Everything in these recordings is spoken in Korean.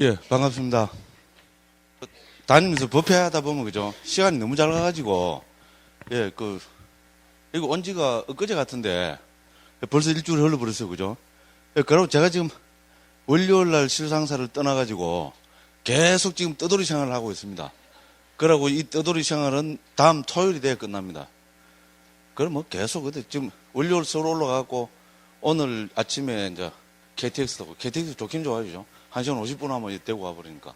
예, 반갑습니다. 다니면서 법회하다 보면, 그죠? 시간이 너무 잘 가가지고, 예, 이거 온 지가 엊그제 같은데, 벌써 일주일 흘러버렸어요, 그죠? 예, 그리고 제가 지금 월요일 날 실상사를 떠나가지고, 계속 지금 떠돌이 생활을 하고 있습니다. 그러고 이 떠돌이 생활은 다음 토요일이 돼야 끝납니다. 그럼 뭐 계속, 지금 월요일 서울 올라가고, 오늘 아침에 이제 KTX 타고, KTX 좋긴 좋아요, 1시간 50분 하면 대구 와버리니까.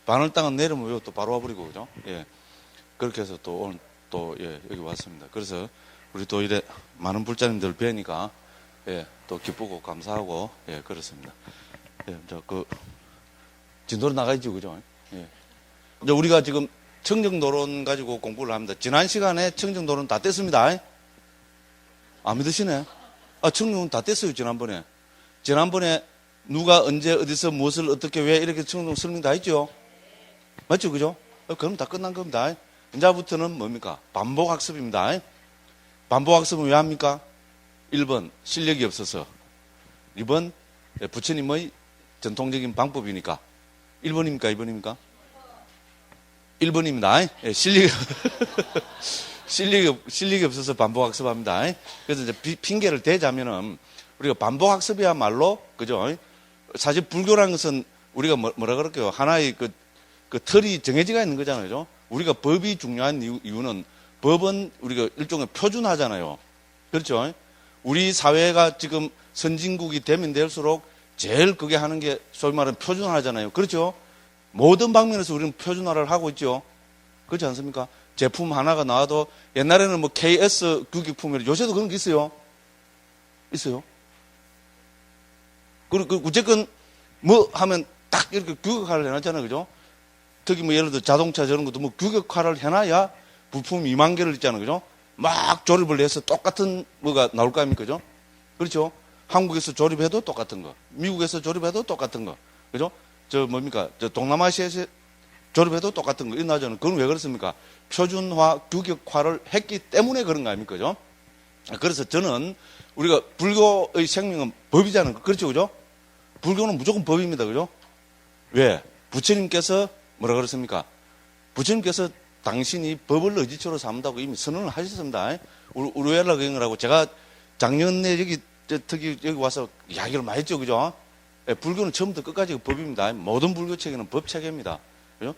바늘 땅은 내리면 또 바로 와버리고, 그죠? 예. 그렇게 해서 또 오늘 또, 예, 여기 왔습니다. 그래서 우리 또 이래 많은 불자님들 뵈니까, 예, 또 기쁘고 감사하고, 예, 그렇습니다. 예, 진도로 나가야지, 그죠? 예. 이제 우리가 지금 청정도론 가지고 공부를 합니다. 지난 시간에 청정도론 다 뗐습니다. 안 믿으시네? 청정도론 다 뗐어요, 지난번에. 지난번에 누가 언제 어디서 무엇을 어떻게 왜 이렇게 청정도론 설명 다 했죠? 맞죠, 그죠? 그럼 다 끝난 겁니다. 이제부터는 뭡니까? 반복학습입니다. 반복학습은 왜 합니까? 1번 실력이 없어서, 2번 부처님의 전통적인 방법이니까. 1번입니까? 2번입니까? 1번입니다. 실력이 없어서 반복학습합니다. 그래서 이제 핑계를 대자면은 우리가 반복학습이야말로, 그죠? 사실 불교라는 것은 우리가 뭐라 그럴까요? 하나의 그 틀이 정해지가 있는 거잖아요. 그죠? 우리가 법이 중요한 이유는 법은 우리가 일종의 표준화잖아요. 그렇죠? 우리 사회가 지금 선진국이 되면 될수록 제일 그게 하는 게 소위 말하는 표준화잖아요. 그렇죠? 모든 방면에서 우리는 표준화를 하고 있죠. 그렇지 않습니까? 제품 하나가 나와도 옛날에는 뭐 KS 규격품이라 요새도 그런 게 있어요. 있어요. 그리고 어쨌건 뭐 하면 딱 이렇게 규격화를 해놨잖아요. 그죠? 특히 뭐 예를 들어 자동차 저런 것도 뭐 규격화를 해놔야 부품 2만 개를 있잖아요. 그죠? 막 조립을 해서 똑같은 뭐가 나올 거 아닙니까? 그죠? 그렇죠? 한국에서 조립해도 똑같은 거. 미국에서 조립해도 똑같은 거. 그죠? 동남아시아에서 조립해도 똑같은 거. 이나저는 그건 왜 그렇습니까? 표준화, 규격화를 했기 때문에 그런 거 아닙니까? 그죠? 그래서 저는 우리가 불교의 생명은 법이잖아요. 그렇죠? 그죠? 불교는 무조건 법입니다. 그죠? 왜? 부처님께서 뭐라 그랬습니까? 부처님께서 당신이 법을 의지처로 삼는다고 이미 선언을 하셨습니다. 우르웰라 경이라고 제가 작년에 여기 와서 이야기를 많이 했죠. 그죠? 불교는 처음부터 끝까지 법입니다. 모든 불교 체계는 법 체계입니다. 그죠?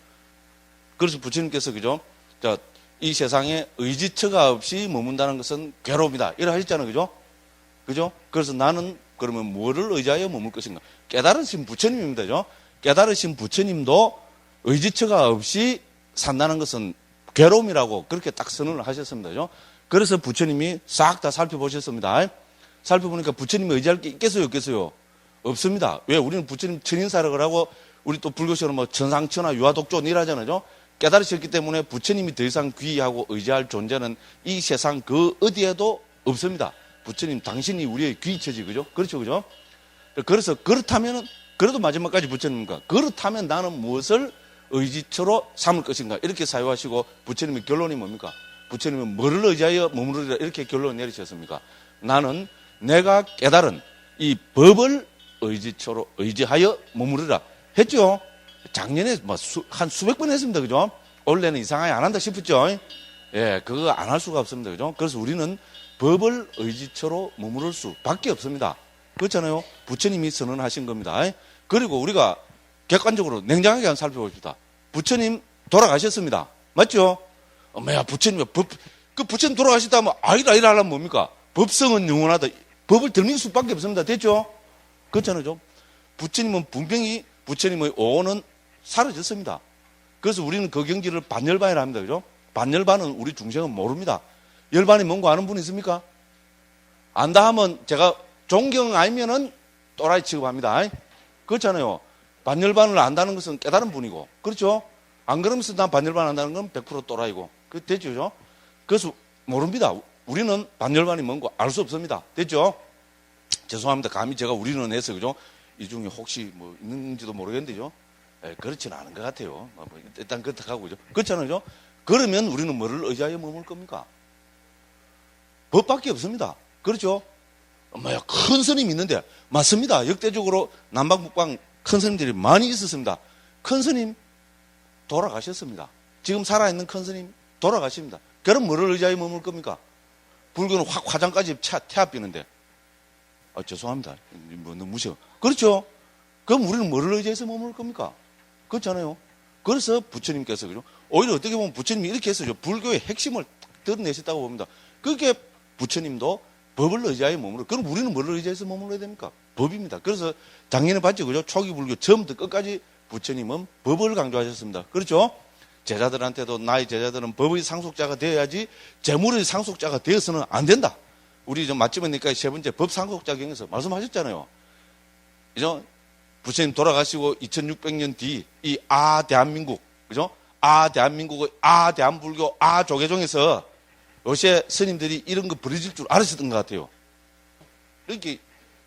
그래서 부처님께서, 그죠? 자, 이 세상에 의지처가 없이 머문다는 것은 괴로움이다. 이래 하셨잖아요. 그죠? 그죠? 그래서 나는 그러면 뭐를 의지하여 머물 것인가? 깨달으신 부처님입니다. 그죠? 깨달으신 부처님도 의지처가 없이 산다는 것은 괴로움이라고 그렇게 딱 선언을 하셨습니다. 그죠? 그래서 부처님이 싹 다 살펴보셨습니다. 살펴보니까 부처님이 의지할 게 있겠어요? 없겠어요? 없습니다. 왜? 우리는 부처님 천인사력을 하고 우리 또 불교식으로 뭐 천상천하 유화독존 이라잖아요. 깨달으셨기 때문에 부처님이 더 이상 귀하고 의지할 존재는 이 세상 그 어디에도 없습니다. 부처님 당신이 우리의 귀처지. 그죠? 그렇죠. 그죠? 그래서 그렇다면은 그래도 마지막까지 부처님입니까? 그렇다면 나는 무엇을 의지처로 삼을 것인가? 이렇게 사유하시고 부처님의 결론이 뭡니까? 부처님은 뭐를 의지하여 머무르리라 이렇게 결론을 내리셨습니까? 나는 내가 깨달은 이 법을 의지처로 의지하여 머무르라 했죠. 작년에 한 수백 번 했습니다. 그죠? 올해는 이상하게 안 한다 싶었죠. 예, 그거 안 할 수가 없습니다. 그죠? 그래서 우리는 법을 의지처로 머무를 수밖에 없습니다. 그렇잖아요. 부처님이 선언하신 겁니다. 그리고 우리가 객관적으로 냉정하게 한번 살펴봅시다. 부처님 돌아가셨습니다. 맞죠? 엄마야, 부처님, 부처님 돌아가셨다면 아이라 하려면 뭡니까? 법성은 영원하다. 법을 들밀 수밖에 없습니다. 됐죠? 그렇잖아요. 부처님은 분명히 부처님의 오온은 사라졌습니다. 그래서 우리는 그 경지를 반열반이라 합니다. 그죠? 반열반은 우리 중생은 모릅니다. 열반이 뭔가 아는 분 있습니까? 안다 하면 제가 존경 아니면은 또라이 취급합니다. 그렇잖아요. 반열반을 안다는 것은 깨달은 분이고, 그렇죠? 안 그러면서 난 반열반 안다는 건 100% 또라이고, 그 됐죠? 그죠? 그래서 모릅니다. 우리는 반열반이 뭔가 알 수 없습니다. 됐죠? 죄송합니다. 감히 제가 우리는 해서, 그죠? 이 중에 혹시 뭐 있는지도 모르겠는데요. 그렇지는 않은 것 같아요. 일단 그렇다고 하고, 그죠? 그렇잖아요. 그러면 우리는 뭐를 의지하여 머물 겁니까? 법밖에 없습니다. 그렇죠? 엄마야, 큰 스님이 있는데, 맞습니다. 역대적으로 남방, 북방 큰 스님들이 많이 있었습니다. 큰 스님 돌아가셨습니다. 지금 살아있는 큰 스님 돌아가십니다. 그럼 뭐를 의지하에 머물 겁니까? 불교는 화장까지 태압비는데. 죄송합니다. 뭐 너무 무시해. 그렇죠? 그럼 우리는 뭐를 의지해서 머물 겁니까? 그렇잖아요. 그래서 부처님께서, 그죠? 오히려 어떻게 보면 부처님이 이렇게 해서 불교의 핵심을 드러내셨다고 봅니다. 그게 부처님도 법을 의지하여 머물러. 그럼 우리는 뭐를 의지해서 머물러야 됩니까? 법입니다. 그래서 작년에 봤죠, 그죠? 초기 불교 처음부터 끝까지 부처님은 법을 강조하셨습니다. 그렇죠? 제자들한테도 나의 제자들은 법의 상속자가 되어야지 재물의 상속자가 되어서는 안 된다. 우리 좀 맛집이니까 세 번째 법 상속자 경에서 말씀하셨잖아요. 그죠? 부처님 돌아가시고 2600년 뒤 이 대한민국, 그죠? 대한민국의 대한불교 조계종에서 요새 스님들이 이런 거 벌어질 줄 알았었던 것 같아요. 이렇게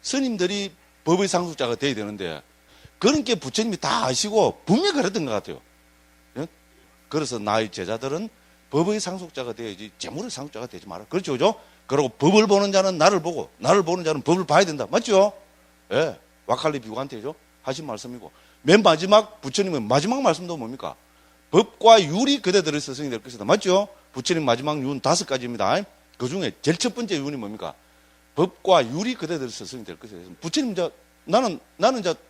스님들이 법의 상속자가 돼야 되는데 그런 게 부처님이 다 아시고 분명히 그랬던 것 같아요. 그래서 나의 제자들은 법의 상속자가 되어야지 재물의 상속자가 되지 마라. 그렇죠, 그죠? 그리고 법을 보는 자는 나를 보고 나를 보는 자는 법을 봐야 된다. 맞죠? 예, 와칼리 비구한테죠 하신 말씀이고, 맨 마지막 부처님의 마지막 말씀도 뭡니까? 법과 율이 그대들의 스승이 될 것이다. 맞죠? 부처님 마지막 율은 5가지입니다. 그 중에 제일 첫 번째 율이 뭡니까? 법과 율이 그대들의 스승이 될 것이다. 부처님 나는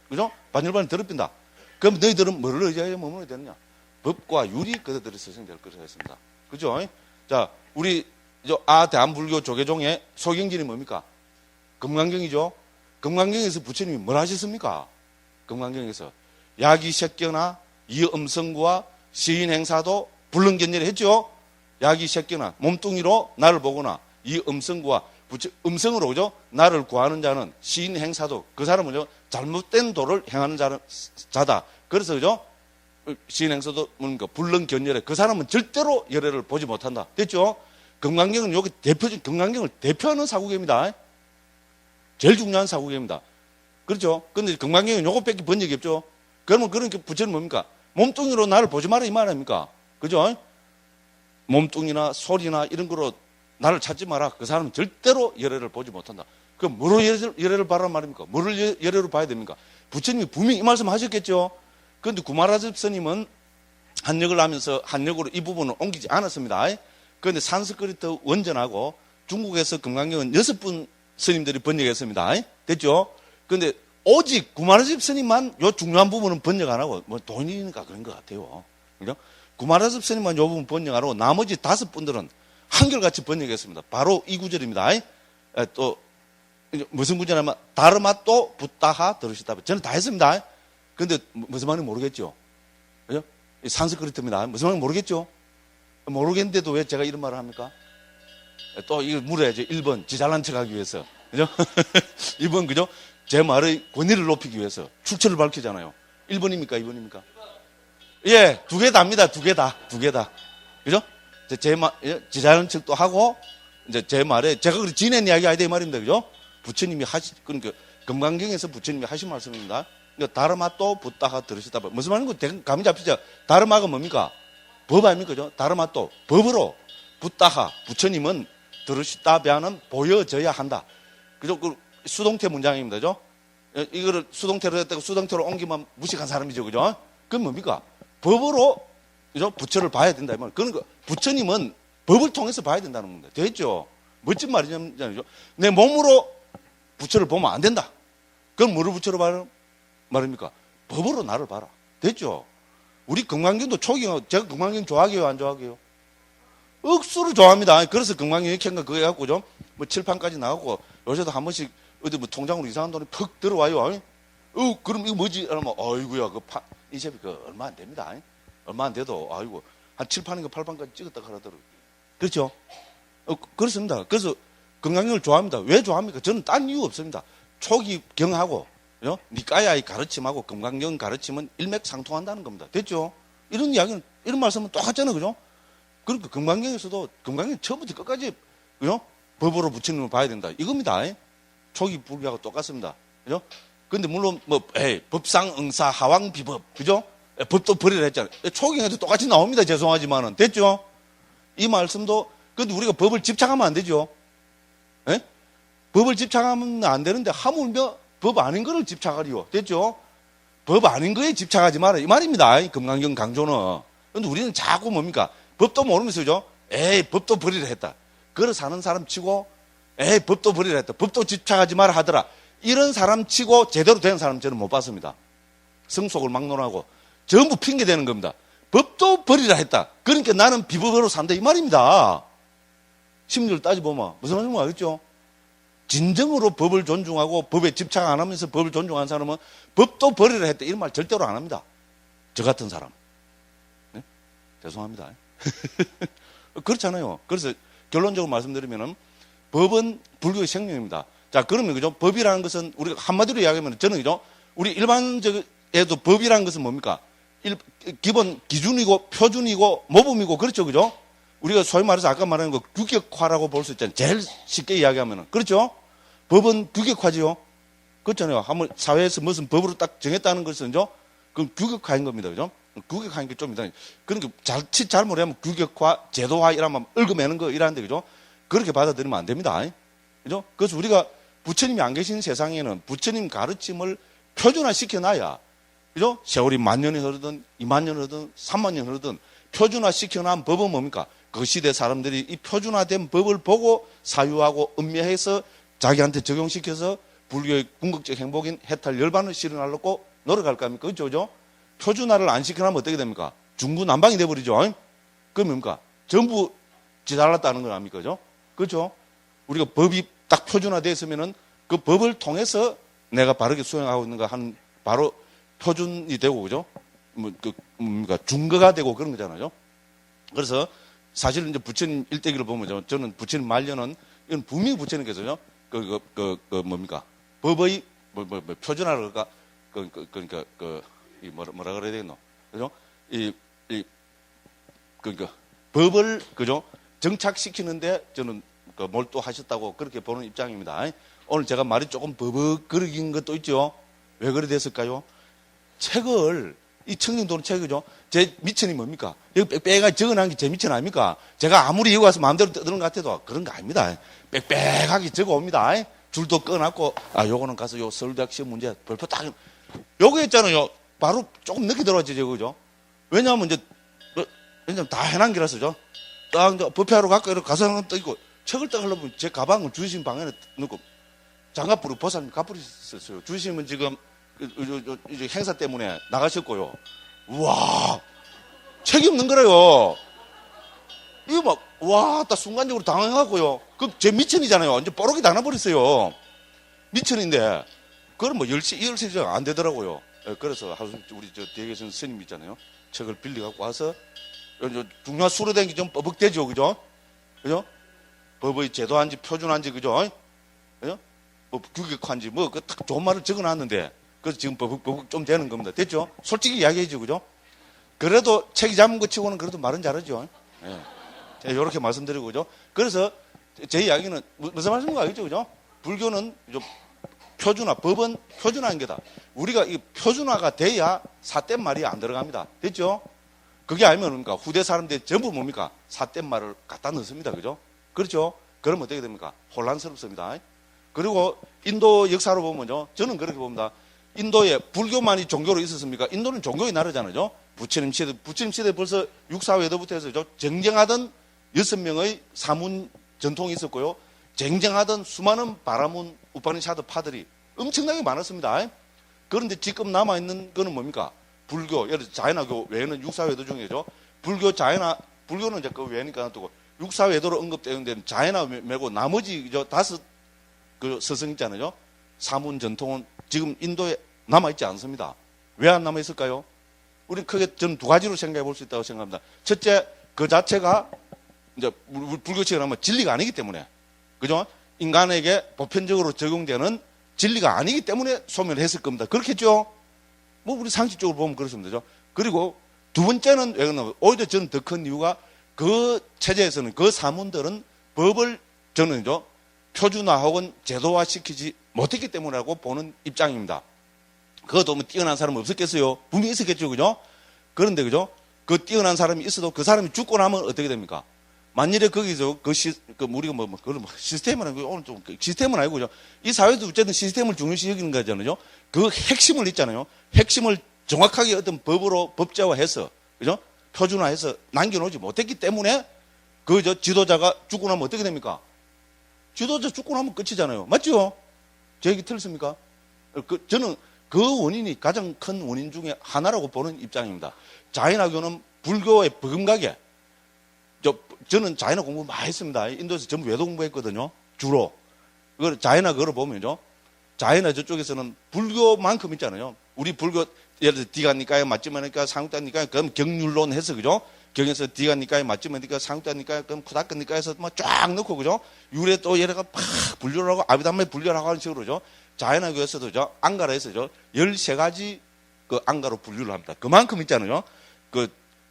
그죠? 반일반을 더럽힌다. 그럼 너희들은 뭐를 의지하여 머물러야 되느냐? 법과 율이 그대들의 스승이 될 것이다 했습니다. 그죠? 자, 우리 대한불교 조계종의 소경진이 뭡니까? 금강경이죠. 금강경에서 부처님이 뭘 하셨습니까? 금강경에서 야기색견나 이음성구와 시인행사도 불능견례를 했죠. 야기색견나 몸뚱이로 나를 보거나 이음성구와 음성으로, 그죠? 나를 구하는 자는 시인행사도, 그 사람은요 잘못된 도를 행하는 자다. 그래서 그죠? 시인행사도 뭔가 불능견례래. 그 사람은 절대로 열애를 보지 못한다. 됐죠? 금강경은 여기 대표적인 금강경을 대표하는 사구계입니다. 제일 중요한 사구계입니다. 그렇죠? 근데 금강경은 요것밖에 본 적이 없죠. 그러면 그런 부처는 뭡니까? 몸뚱이로 나를 보지 마라 이 말 아닙니까? 그죠? 몸뚱이나 소리나 이런 거로 나를 찾지 마라. 그 사람은 절대로 열애를 보지 못한다. 그럼 뭐로 열애를 바라는 말입니까? 뭐를 열애로 봐야 됩니까? 부처님이 분명히 이 말씀 하셨겠죠? 그런데 구마라집 스님은 한역을 하면서 한역으로 이 부분을 옮기지 않았습니다. 그런데 산스크리트 원전하고 중국에서 금강경은 6분 스님들이 번역했습니다. 됐죠? 그런데 오직 구마라집 스님만 요 중요한 부분은 번역 안 하고, 뭐 돈이니까 그런 것 같아요. 그죠? 구마라집 스님만 요 부분 번역 안 하고 나머지 5분들은 한결같이 번역했습니다. 바로 이 구절입니다. 또 무슨 구절이냐면 다르마또 붓다하 들으시다. 저는 다 했습니다. 근데 무슨 말인지 모르겠죠. 그죠? 산스크리트입니다. 무슨 말인지 모르겠죠. 모르겠는데도 왜 제가 이런 말을 합니까? 또 이거 물어야죠. 1번 지 잘난 척하기 위해서. 그죠? 2번 그죠? 제 말의 권위를 높이기 위해서 출처를 밝히잖아요. 1번입니까? 2번입니까? 예, 2개 다입니다. 2개 다. 2개 다. 그죠? 제 말, 지 잘난 척도 하고, 이제 제 말에, 제가 그렇게 지낸 이야기 아니다 이 말입니다. 그죠? 부처님이 그러니까 금강경에서 부처님이 하신 말씀입니다. 다르마또 붓다하 들으시다. 무슨 말인지 감이 잡히죠? 다르마가 뭡니까? 법 아닙니까? 그죠? 다르마또 법으로 붓다하 부처님은 들으시다비하는 보여져야 한다. 그죠? 그 수동태 문장입니다. 그죠? 이거를 수동태로 했다고 수동태로 옮기면 무식한 사람이죠. 그죠? 그건 뭡니까? 법으로, 그죠? 부처를 봐야 된다. 그러니까 부처님은 법을 통해서 봐야 된다는 겁니다. 됐죠? 멋진 말이냐면요. 내 몸으로 부처를 보면 안 된다. 그럼 뭐를 부처로 봐야 말입니까? 법으로 나를 봐라. 됐죠? 우리 금강경도 제가 금강경 좋아하게요? 안 좋아하게요? 억수로 좋아합니다. 그래서 금강경 이렇게 한 거 그거 해갖고 좀, 뭐 칠판까지 나가고, 요새도 한 번씩 어디 뭐 통장으로 이상한 돈이 퍽 들어와요. 그럼 이거 뭐지? 이러면, 어이구야, 이 샵이 얼마 안 됩니다. 얼마 안 돼도, 아이고, 한 칠판인가 팔판까지 찍었다 하더라고요. 그렇죠? 그렇습니다. 그래서 금강경을 좋아합니다. 왜 좋아합니까? 저는 딴 이유 없습니다. 초기 경하고, 니까야의 가르침하고 금강경 가르침은 일맥상통한다는 겁니다. 됐죠? 이런 이야기는, 이런 말씀은 똑같잖아요. 그죠? 그러니까 금강경에서도, 금강경 처음부터 끝까지, 그죠? 법으로 부처님을 봐야 된다. 이겁니다. 초기 불교하고 똑같습니다. 그죠? 근데 물론, 법상, 응사, 하왕, 비법. 그죠? 법도 버리라 했잖아요. 초기에도 똑같이 나옵니다. 죄송하지만은. 됐죠? 이 말씀도, 근데 우리가 법을 집착하면 안 되죠? 법을 집착하면 안 되는데, 하물며 법 아닌 거를 집착하리요. 됐죠? 법 아닌 거에 집착하지 마라. 이 말입니다. 이 금강경 강조는. 근데 우리는 자꾸 뭡니까? 법도 모르면서죠. 에이, 법도 버리라 했다. 걸어 사는 사람 치고, 에이, 법도 버리라 했다. 법도 집착하지 마라 하더라. 이런 사람 치고 제대로 된 사람 저는 못 봤습니다. 성속을 막론하고. 전부 핑계 대는 겁니다. 법도 버리라 했다. 그러니까 나는 비법으로 산다. 이 말입니다. 심리를 따져보면 무슨 말인지 알겠죠? 진정으로 법을 존중하고 법에 집착 안 하면서 법을 존중하는 사람은 법도 버리라 했다. 이런 말 절대로 안 합니다. 저 같은 사람. 네? 죄송합니다. 그렇잖아요. 그래서 결론적으로 말씀드리면은 법은 불교의 생명입니다. 자, 그러면 그죠? 법이라는 것은 우리가 한마디로 이야기하면 저는 그죠? 우리 일반적에도 법이라는 것은 뭡니까? 기본 기준이고 표준이고 모범이고 그렇죠, 그죠? 우리가 소위 말해서 아까 말하는 거 규격화라고 볼 수 있잖아요. 제일 쉽게 이야기하면은 그렇죠? 법은 규격화지요. 그렇잖아요. 한번 사회에서 무슨 법으로 딱 정했다는 것은요, 그럼 규격화인 겁니다, 그죠? 규격화인 게 좀 이상해요. 그러니까 자칫 잘못하면 규격화, 제도화 이라면 얽어매는 거 이라는데 그죠? 그렇게 받아들이면 안 됩니다, 그죠? 그래서 우리가 부처님이 안 계신 세상에는 부처님 가르침을 표준화 시켜놔야, 그죠? 세월이 10,000년이 흐르든 20,000년 흐르든 30,000년 흐르든 표준화 시켜놓은 법은 뭡니까? 그 시대 사람들이 이 표준화된 법을 보고 사유하고 음미해서 자기한테 적용시켜서 불교의 궁극적 행복인 해탈 열반을 실현하려고 노력할 거 아닙니까? 그죠? 표준화를 안 시켜놓으면 어떻게 됩니까? 중구난방이 돼버리죠. 그럼 뭡니까? 전부 지달랐다는 건 아닙니까? 그죠? 그렇죠? 우리가 법이 딱 표준화되어 있으면은 그 법을 통해서 내가 바르게 수행하고 있는가 하는 바로 표준이 되고, 그죠? 뭡니까? 중거가 되고 그런 거잖아요. 그래서 사실 이제 부처님 일대기를 보면 저는 부처님 말년은 이건 분명히 부처님께서요. 뭡니까? 법의 표준화를 그러니까 뭐라 그래야 되겠노? 그죠? 그러니까 법을 그죠? 정착시키는데 저는 몰두하셨다고 그렇게 보는 입장입니다. 오늘 제가 말이 조금 버벅거리긴 것도 있죠. 왜 그래 됐을까요? 책을 이 청정도는 책이죠. 제 미천이 뭡니까? 여기 빽빽하게 적어놓은 게 제 미천 아닙니까? 제가 아무리 여기 와서 마음대로 떠드는 것 같아도 그런 거 아닙니다. 빽빽하게 적어옵니다. 줄도 꺼놨고, 요거는 가서 요 서울대학 시험 문제 벌써 딱, 요거 했잖아요. 바로 조금 늦게 들어왔죠, 그죠? 왜냐하면 왜냐면 다 해난 기라서죠. 딱 법회하러 갈까 이러고 가서 떠 있고, 책을 딱 하려면 제 가방을 주심 방에 넣고, 장갑부로 보살님 가불이 있었어요. 주심은 지금 이제 행사 때문에 나가셨고요. 우와, 책이 없는 거래요. 이거 막, 와, 딱 순간적으로 당황하고요. 그 제 미천이잖아요. 이제 뽀록이 다 나버렸어요. 미천인데, 그건 뭐 10시, 10시 안 되더라고요. 그래서 우리 뒤에 계신 스님 있잖아요. 책을 빌려갖고 와서, 중요한 수로된 게 좀 뻐벅대죠. 그죠? 그죠? 법의 제도한지 표준한지, 그죠? 그죠? 뭐 규격한지, 딱 좋은 말을 적어 놨는데, 그래서 지금 버벅 좀 되는 겁니다. 됐죠? 솔직히 이야기해죠. 그죠? 그래도 책이 잡은 것 치고는 그래도 말은 잘하죠. 예. 이렇게 말씀드리고, 그죠? 그래서 제 이야기는 무슨 말씀인지 알겠죠? 그죠? 불교는 표준화, 법은 표준화인 게다. 우리가 이 표준화가 돼야 삿된 말이 안 들어갑니다. 됐죠? 그게 아니면 뭡니까? 후대 사람들이 전부 뭡니까? 삿된 말을 갖다 넣습니다. 그죠? 그렇죠? 그러면 어떻게 됩니까? 혼란스럽습니다. 그리고 인도 역사로 보면요. 저는 그렇게 봅니다. 인도에 불교만이 종교로 있었습니까? 인도는 종교의 나라잖아요. 부처님 시대 벌써 육사외도부터 해서 쟁쟁하던 6명의 사문 전통이 있었고요. 쟁쟁하던 수많은 바라문 우파니샤드 파들이 엄청나게 많았습니다. 그런데 지금 남아있는 거는 뭡니까? 불교, 예를 들어 자연화교 외에는 육사외도 중에죠. 불교는 이제 그 외니까 또 육사외도로 언급되는 데는 자연화 말고 나머지 5 그 서성 있잖아요. 사문 전통은 지금 인도에 남아있지 않습니다. 왜 안 남아있을까요? 우리는 크게 저는 2가지로 생각해 볼 수 있다고 생각합니다. 첫째, 그 자체가 이제 불교처럼 하면 진리가 아니기 때문에, 그죠? 인간에게 보편적으로 적용되는 진리가 아니기 때문에 소멸했을 겁니다. 그렇겠죠? 뭐 우리 상식적으로 보면 그렇습니다. 그죠? 그리고 두 번째는 왜 그러냐면 오히려 저는 더 큰 이유가 그 체제에서는 그 사문들은 법을 저는요 표준화 혹은 제도화 시키지 못했기 때문이라고 보는 입장입니다. 그것도 뭐 뛰어난 사람은 없었겠어요? 분명히 있었겠죠, 그죠? 그런데, 그죠? 그 뛰어난 사람이 있어도 그 사람이 죽고 나면 어떻게 됩니까? 만일에 거기서 우리가 그걸 시스템은 아니고, 오늘 좀, 시스템은 아니고, 그죠? 이 사회도 어쨌든 시스템을 중요시 여기는 거잖아요. 그 핵심을 있잖아요. 핵심을 정확하게 어떤 법으로 법제화해서, 그죠? 표준화해서 남겨놓지 못했기 때문에, 지도자가 죽고 나면 어떻게 됩니까? 지도자 죽고 나면 끝이잖아요. 맞죠? 제 얘기 틀렸습니까? 저는 그 원인이 가장 큰 원인 중에 하나라고 보는 입장입니다. 자인화교는 불교의 버금가게, 저는 자이나 공부 많이 했습니다. 인도에서 전부 외도 공부했거든요. 주로. 자이나 그거를 보면요. 자이나 저쪽에서는 불교만큼 있잖아요. 우리 불교, 예를 들어 디가니까에 맞지마니까 상육다니까 그럼 경률론 해서, 그죠? 경에서 디가니까에 맞지마니까 상육다니까 그럼 쿠다크니까에서 쫙 넣고, 그죠? 유래 또 얘네가 팍 분류를 하고 아비담마에 분류를 하고 하는 식으로, 그죠? 자이나교에서도 안가라에서 13가지 그 안가로 분류를 합니다. 그만큼 있잖아요.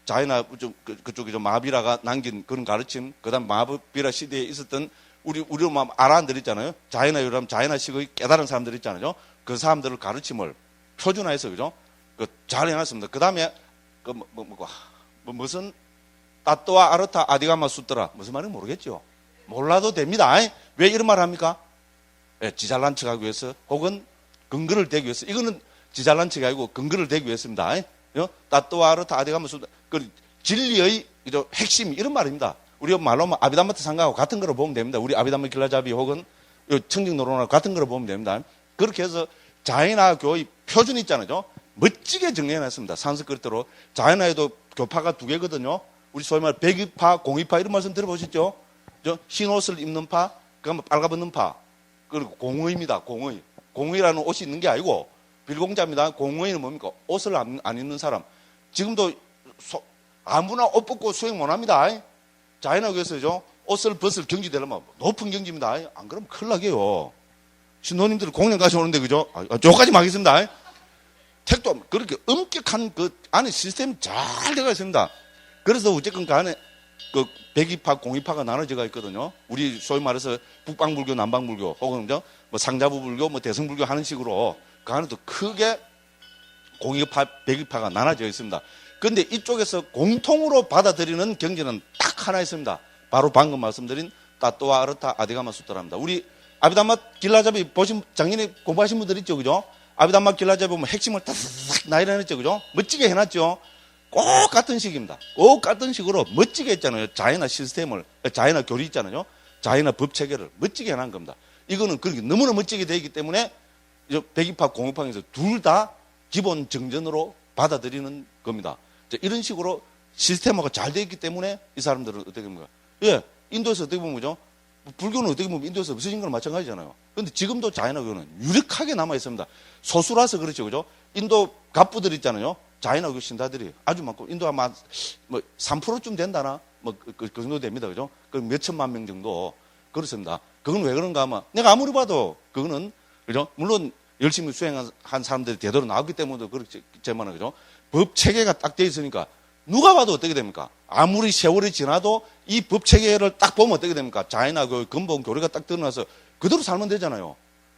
자이나 그쪽에 마하비라가 남긴 그런 가르침, 그다음 마하비라 시대에 있었던 우리로 아라한들 있잖아요. 자이나유라면 자이나식의 깨달은 사람들 있잖아요. 그 사람들을 가르침을 표준화해서, 그죠? 잘 해놨습니다. 그다음에 무슨 따또와 아르타 아디가마 수더라, 무슨 말인지 모르겠죠. 몰라도 됩니다. 왜 이런 말을 합니까? 지잘난 척하기 위해서, 혹은 근거를 대기 위해서. 이거는 지잘난 척이 아니고 근거를 대기 위해서입니다. 따또와 아르타 아디가마 수더라, 진리의 핵심, 이런 말입니다. 우리가 말로 하면 아비담마트 상가하고 같은 거로 보면 됩니다. 우리 아비담마 길라잡이 혹은 청정노론하고 같은 거로 보면 됩니다. 그렇게 해서 자이나교의 표준 있잖아요. 멋지게 정리해놨습니다. 산스크리트로. 자이나에도 교파가 2개거든요. 우리 소위 말 백의파, 공의파 이런 말씀 들어보셨죠? 흰 옷을 입는 파, 그러면 빨가벗는 파, 그리고 공의입니다. 공의. 공의라는 옷이 있는 게 아니고 빌공자입니다. 공의는 뭡니까? 옷을 안 입는 사람. 지금도 아무나 옷 벗고 수행 못합니다. 자이나교에서죠, 옷을 벗을 경지되려면 높은 경지입니다. 안 그러면 큰일 나게요. 신도님들 공연까지 오는데, 그죠? 저까지 막겠습니다. 택도 그렇게 엄격한 그 안에 시스템이 잘 되어 있습니다. 그래서 어쨌건 그 안에 백의파, 공의파가 나눠져가 있거든요. 우리 소위 말해서 북방불교, 남방불교, 혹은 상자부불교, 대승불교 하는 식으로 그 안에도 크게 공의파, 백의파가 나눠져 있습니다. 그런데 이쪽에서 공통으로 받아들이는 경지는 딱 하나 있습니다. 바로 방금 말씀드린 따또와 아르타 아디가마 수트라입니다. 우리 아비담마 길라잡이 작년에 공부하신 분들 있죠, 그죠? 아비담마 길라잡이 보면 핵심을 딱 나열해놨죠, 그죠? 멋지게 해놨죠. 꼭 같은 식입니다. 꼭 같은 식으로 멋지게 했잖아요. 자이나 시스템을, 자이나 교리 있잖아요. 자이나 법 체계를 멋지게 해놓은 겁니다. 이거는 그렇게 너무나 멋지게 되어 있기 때문에 백의파, 공의파에서 둘 다 기본 정전으로 받아들이는 겁니다. 이런 식으로 시스템화가 잘 되어 있기 때문에 이 사람들은 어떻게 됩니까? 인도에서 어떻게 보면, 그죠? 불교는 어떻게 보면 인도에서 없어진 거랑 마찬가지잖아요. 그런데 지금도 자이나교는 유력하게 남아 있습니다. 소수라서 그렇죠, 그죠? 인도 갑부들 있잖아요. 자이나교 신다들이 아주 많고, 인도 아마 3%쯤 된다나? 그 정도 됩니다, 그죠? 몇 천만 명 정도. 그렇습니다. 그건 왜 그런가 하면, 내가 아무리 봐도 그거는, 그죠? 물론 열심히 수행한 사람들이 대대로 나왔기 때문에도 그렇지만, 그죠? 법 체계가 딱 되어 있으니까 누가 봐도 어떻게 됩니까? 아무리 세월이 지나도 이 법 체계를 딱 보면 어떻게 됩니까? 자이나교의 근본 교리가 딱 드러나서 그대로 살면 되잖아요.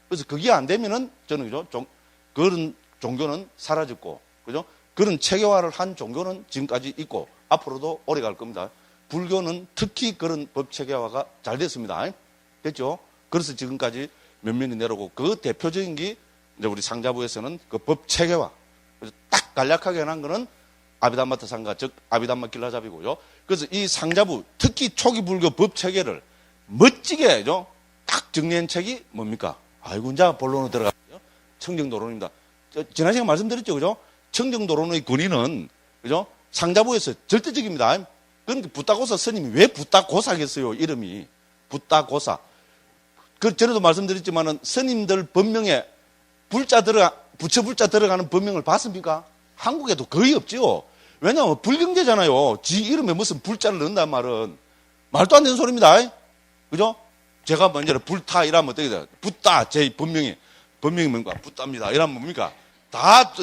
그래서 그게 안 되면은 저는, 그죠? 그런 종교는 사라졌고, 그죠? 그런 체계화를 한 종교는 지금까지 있고 앞으로도 오래 갈 겁니다. 불교는 특히 그런 법 체계화가 잘 됐습니다. 됐죠? 그래서 지금까지 몇 년이 내려오고, 그 대표적인 게 이제 우리 상자부에서는 그 법 체계화. 딱 간략하게 해놓은 거는 아비담마타 상가, 즉 아비담마 길라잡이고요. 그래서 이 상자부, 특히 초기 불교 법 체계를 멋지게 딱 정리한 책이 뭡니까? 아이고, 이제 본론으로 들어가요. 청정도론입니다. 지난 시간에 말씀드렸죠, 그죠? 청정도론의 권위는, 그죠? 상자부에서 절대적입니다. 그러니까 붓다고사 스님이 왜 붓다고사겠어요? 이름이 붓다고사. 전에도 말씀드렸지만은 스님들 법명에 부처 불자 들어가는 법명을 봤습니까? 한국에도 거의 없죠. 왜냐하면 불경제잖아요. 지 이름에 무슨 불자를 넣는단 말은 말도 안 되는 소리입니다. 그죠? 제가 먼저 불타 이러면 어떻게 돼요? 붓다, 제 법명이 뭔가 붓답니다. 이러면 뭡니까? 다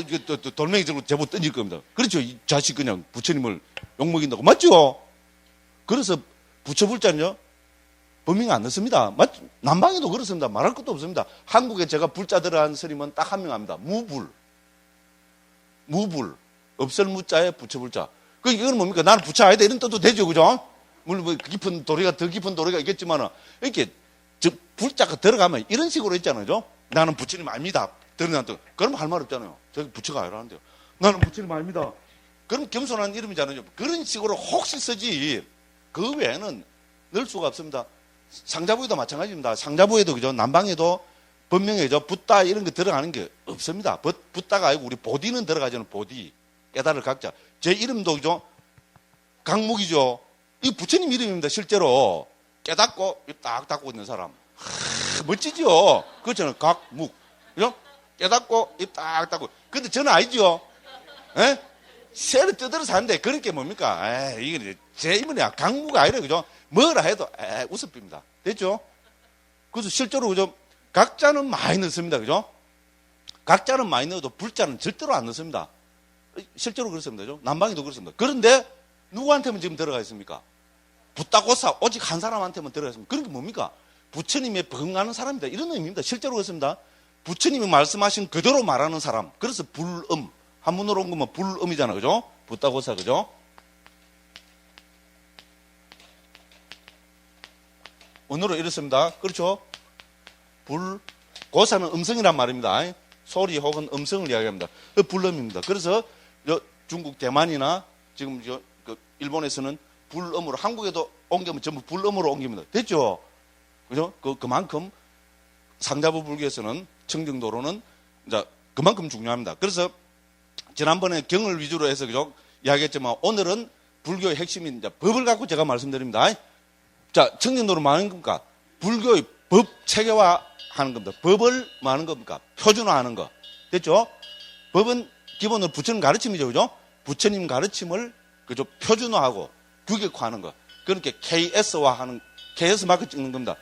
돌멩이적으로 제보 던질 겁니다. 그렇죠? 이 자식 그냥 부처님을 욕먹인다고. 맞죠? 그래서 부처 불자는요, 법명이 안 넣습니다. 남방에도 그렇습니다. 말할 것도 없습니다. 한국에 제가 불자 들어간 스님은 딱 한 명 합니다. 무불. 없을 무자에 부처 불자. 이거는 뭡니까? 나는 부처 아니다. 이런 뜻도 되죠. 그죠? 물론 뭐 깊은 도리가 더 깊은 도리가 있겠지만은 이렇게 불자가 들어가면 이런 식으로 있잖아요. 그죠? 나는 부처님 아닙니다. 들어간다. 그러면 할 말 없잖아요. 저기 부처가 아니라는데요. 나는 부처님 아닙니다. 그럼 겸손한 이름이잖아요. 그런 식으로 혹시 쓰지 그 외에는 넣을 수가 없습니다. 상자부에도 마찬가지입니다. 상자부에도 그죠? 남방에도 법명에죠. 붓다 이런 거 들어가는 게 없습니다. 붓다가 아니고 우리 보디는 들어가잖아요. 보디. 깨달을 각자. 제 이름도 그죠? 강묵이죠. 이 부처님 이름입니다. 실제로 깨닫고 딱 닫고 있는 사람. 멋지죠? 그렇잖아요. 각묵. 그죠? 깨닫고 입 딱 닫고. 근데 저는 아니죠. 예? 새를 뜯어서 사는데 그런 게 뭡니까? 이게 제 이름이 강무가 아니라 그죠? 뭐라 해도 웃음입니다. 됐죠? 그래서 실제로 그죠? 각자는 많이 넣습니다. 그죠? 각자는 많이 넣어도 불자는 절대로 안 넣습니다. 실제로 그렇습니다. 그죠? 남방에도 그렇습니다. 그런데 누구한테만 지금 들어가 있습니까? 붓다고사 오직 한 사람한테만 들어가 있습니다. 그런 게 뭡니까? 부처님의 버금가는 사람이다. 이런 의미입니다. 실제로 그렇습니다. 부처님이 말씀하신 그대로 말하는 사람. 그래서 불음. 한문으로 온 거면 불음이잖아. 그죠? 붓다고사. 그죠? 언어로 이렇습니다. 그렇죠? 고사는 음성이란 말입니다. 소리 혹은 음성을 이야기합니다. 그 불음입니다. 그래서 중국 대만이나 지금 일본에서는 불음으로, 한국에도 옮기면 전부 불음으로 옮깁니다. 됐죠? 그죠? 그만큼 상자부 불교에서는 청정도로는 이제 그만큼 중요합니다. 그래서 지난번에 경을 위주로 해서 그죠? 이야기했지만 오늘은 불교의 핵심인 이제 법을 갖고 제가 말씀드립니다. 자, 청정도로 뭐 하는 겁니까? 불교의 법 체계화 하는 겁니다. 법을 뭐 하는 겁니까? 표준화하는 거. 됐죠? 법은 기본으로 부처님 가르침이죠. 그죠? 부처님 가르침을 그죠? 표준화하고 규격화하는 거. 그러니까 KS화하는, KS 마크 찍는 겁니다.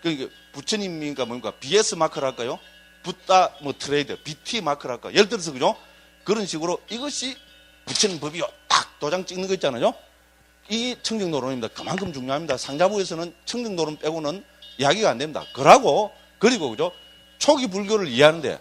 그러니까 부처님이니까 뭡니까? BS 마크를 할까요? 붓다 뭐 트레이드, BT 마크를 할까? 예를 들어서 그죠? 그런 식으로 이것이 부처님 법이요. 딱 도장 찍는 거 있잖아요. 이 청정도론입니다. 그만큼 중요합니다. 상자부에서는 청정도론 빼고는 이야기가 안 됩니다. 그리고 그죠? 초기 불교를 이해하는데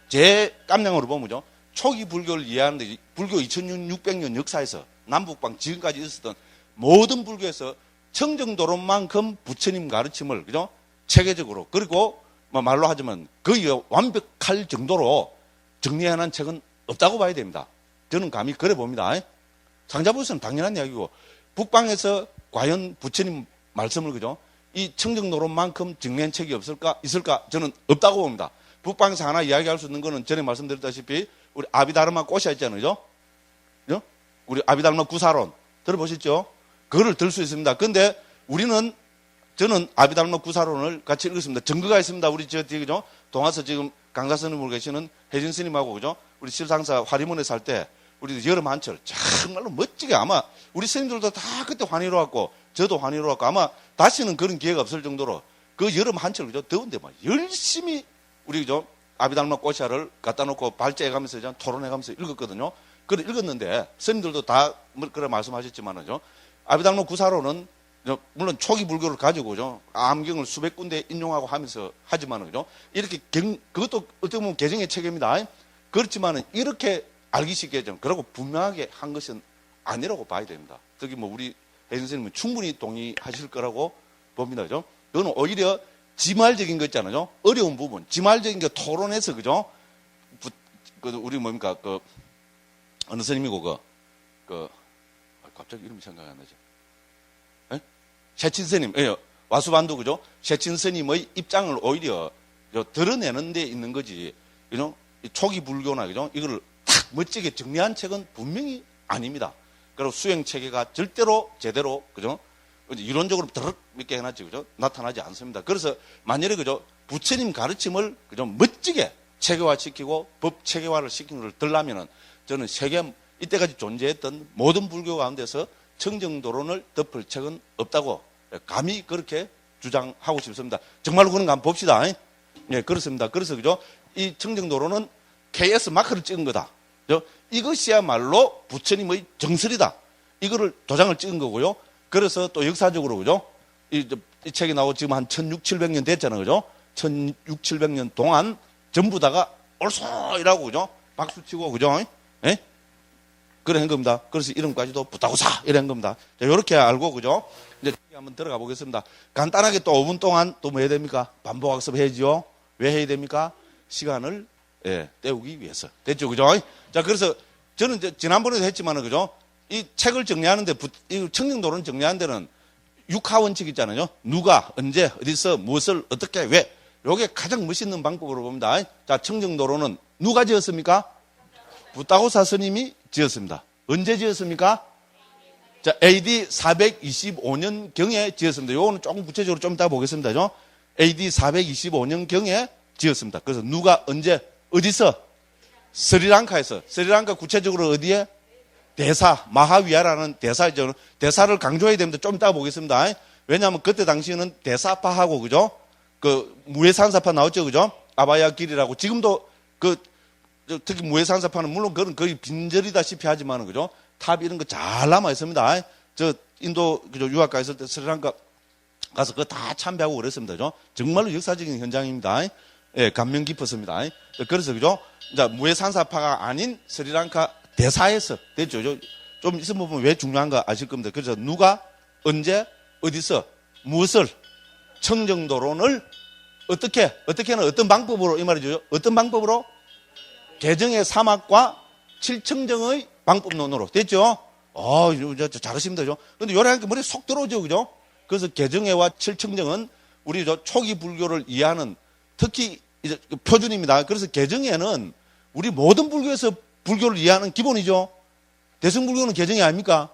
제 깜냥으로 보면 그죠? 초기 불교를 이해하는데 불교 2600년 역사에서 남북방 지금까지 있었던 모든 불교에서 청정도론만큼 부처님 가르침을 그죠? 체계적으로 그리고 말로 하자면 거의 완벽할 정도로 정리해놓은 책은 없다고 봐야 됩니다. 저는 감히 그래 봅니다. 상자부에서는 당연한 이야기고 북방에서 과연 부처님 말씀을 그죠? 이 청정도론만큼 정리한 책이 있을까? 저는 없다고 봅니다. 북방에서 하나 이야기할 수 있는 거는 전에 말씀드렸다시피 우리 아비다르마 꼬샤 있잖아요. 그죠? 우리 아비다르마 구사론 들어보셨죠? 그거를 들 수 있습니다. 근데 저는 아비다르마 구사론을 같이 읽었습니다. 증거가 있습니다. 우리 저 뒤에 그죠? 동아서 지금 강사 스님으로 계시는 혜진 스님하고 그죠? 우리 실상사 화리문에 살 때 우리 여름 한철 정말로 멋지게 아마 우리 스님들도 다 그때 환희로웠고 저도 환희로웠고 아마 다시는 그런 기회가 없을 정도로 그 여름 한철 그죠? 더운데 막 열심히 우리 그죠? 아비달마 꼬샤를 갖다 놓고 발제해가면서 그냥 토론해가면서 읽었거든요. 그래 읽었는데 스님들도 다 그래 말씀하셨지만은요. 아비달마 구사로는 물론 초기 불교를 가지고 그죠? 암경을 수백 군데 인용하고 하면서 하지만은 그죠? 이렇게 그것도 어떻게 보면 개정의 체계입니다. 그렇지만은 이렇게 알기 쉽게 좀 그러고 분명하게 한 것은 아니라고 봐야 됩니다. 특히 뭐 우리 혜진 선생님은 충분히 동의하실 거라고 봅니다. 그죠? 이거는 오히려 지말적인 거 있잖아요. 어려운 부분. 지말적인 거 토론해서 그죠? 우리 뭡니까? 어느 스님이고 갑자기 이름이 생각이 안 나죠. 셰친 스님. 예, 와수반도 그죠? 셰친 스님의 입장을 오히려 드러내는 데 있는 거지. 그죠? 초기 불교나 그죠? 이거를 탁 멋지게 정리한 책은 분명히 아닙니다. 그리고 수행 체계가 절대로 제대로 그죠? 이론적으로 드럭 몇개 해놨지 그죠? 나타나지 않습니다. 그래서 만약에 그죠? 부처님 가르침을 그죠? 멋지게 체계화시키고 법 체계화를 시키는 걸 들라면은 저는 세계 이때까지 존재했던 모든 불교 가운데서 청정도론을 덮을 책은 없다고 감히 그렇게 주장하고 싶습니다. 정말로 그런가 한번 봅시다. 예, 그렇습니다. 그래서 그죠? 이 청정도론은 KS 마크를 찍은 거다. 이것이야말로 부처님의 정설이다. 이거를 도장을 찍은 거고요. 그래서 또 역사적으로 그죠? 이 책이 나오고 지금 한 1600, 700년 됐잖아요. 그죠? 1600, 700년 동안 전부 다가 옳소! 이라고 그죠? 박수 치고 그죠? 예? 그런 겁니다. 그래서 이름까지도 부타고사 이런 겁니다. 자, 요렇게 알고, 그죠? 이제 한번 들어가 보겠습니다. 간단하게 또 5분 동안 또 뭐 해야 됩니까? 반복학습 해야죠. 왜 해야 됩니까? 시간을, 때우기 위해서. 됐죠? 그죠? 자, 그래서 저는 이제 지난번에도 했지만은, 그죠? 이 책을 정리하는데, 이 청정도론 정리하는 데는 육하원칙 있잖아요. 누가, 언제, 어디서, 무엇을, 어떻게, 왜. 요게 가장 멋있는 방법으로 봅니다. 자, 청정도론은 누가 지었습니까? 부타고사 스님이 지었습니다. 언제 지었습니까? 자, AD 425년 경에 지었습니다. 요거는 조금 구체적으로 좀 이따 보겠습니다. 죠? AD 425년 경에 지었습니다. 그래서 누가, 언제, 어디서? 스리랑카에서. 스리랑카 구체적으로 어디에? 대사, 마하위아라는 대사죠. 대사를 강조해야 됩니다. 좀 이따 보겠습니다. 왜냐하면 그때 당시에는 대사파하고, 그죠? 그, 무해산사파 나왔죠. 그죠? 아바야 길이라고. 지금도 특히 무해산사파는 물론 그건 거의 빈절이다시피 하지만은, 그죠? 탑 이런 거 잘 남아 있습니다. 저, 인도, 그죠? 유학 가 있을 때 스리랑카 가서 그거 다 참배하고 그랬습니다. 그죠? 정말로 역사적인 현장입니다. 감명 깊었습니다. 그래서, 그죠? 자, 무해산사파가 아닌 스리랑카 대사에서 됐죠. 좀 있으면 보면 왜 중요한가 아실 겁니다. 그래서 누가, 언제, 어디서, 무엇을, 청정도론을 어떻게는 어떤 방법으로, 이 말이죠. 어떤 방법으로? 개정의 사막과 칠청정의 방법론으로. 됐죠? 잘하십니다. 근데 요래하니까 머리에 속 들어오죠. 그죠? 그래서 개정회와 칠청정은 우리 초기 불교를 이해하는 특히 이제 표준입니다. 그래서 개정회는 우리 모든 불교에서 불교를 이해하는 기본이죠. 대승불교는 개정회 아닙니까?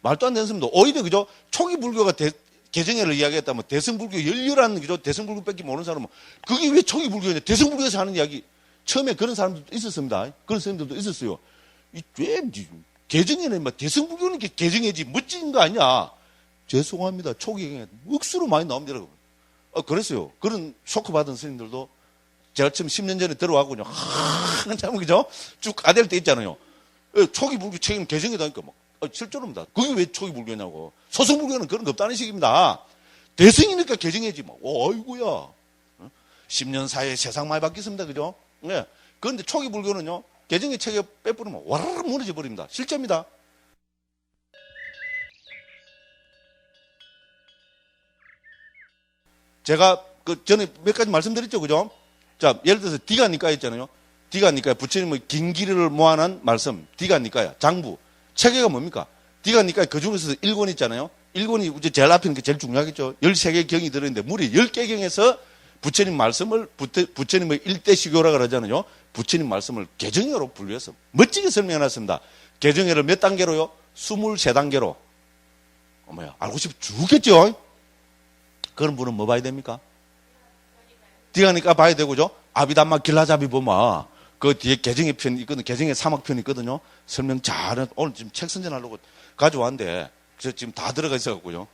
말도 안 되는 소리입니다. 오히려, 그죠? 초기 불교가 개정회를 이야기했다면 대승불교 열렬한, 그죠? 대승불교밖에 모르는 사람은 그게 왜 초기 불교냐? 대승불교에서 하는 이야기. 처음에 그런 사람들도 있었습니다. 그런 사람들도 있었어요. 왜, 개정회는 대승불교는 개정회지 멋진 거 아니야? 죄송합니다. 초기에 억수로 많이 나옵니다. 그랬어요. 그런 쇼크 받은 스님들도 제가 처음 10년 전에 들어와거든요. 한참, 그죠? 쭉 아댈 때 있잖아요. 초기 불교 책임 개정이다니까 막. 실제로입니다. 그게 왜 초기 불교냐고. 소승불교는 그런 거 없다는 식입니다. 대승이니까 개정이지 막. 어이구야. 10년 사이에 세상 많이 바뀌었습니다. 그죠? 네. 그런데 초기 불교는요, 개정의 책에 빼뿌리면 와르르 무너져 버립니다. 실제입니다. 제가 전에 몇 가지 말씀드렸죠. 그죠? 자, 예를 들어서 디가니까 있잖아요. 디가니까 부처님의 긴 길이를 모아놓은 말씀. 디가니까야. 장부. 체계가 뭡니까? 디가니까 그 중에서 1권 있잖아요. 1권이 제일 앞에 있는 게 제일 중요하겠죠. 13개 경이 들어있는데 무려 10개 경에서 부처님 말씀을 부처님의 일대시교라 그러잖아요. 부처님 말씀을 개정회로 분류해서 멋지게 설명해놨습니다. 개정회를 몇 단계로요? 23단계로. 어머야, 알고 싶어 죽겠죠? 그런 분은 뭐 봐야 됩니까? 디가니까 봐야 되고죠. 아비담마 길라잡이 보면 그 뒤에 개정의 편 있거든요. 개정의 사막편이 있거든요. 설명 잘해. 오늘 지금 책 선전하려고 가져왔는데 저 지금 다 들어가 있어갖고요.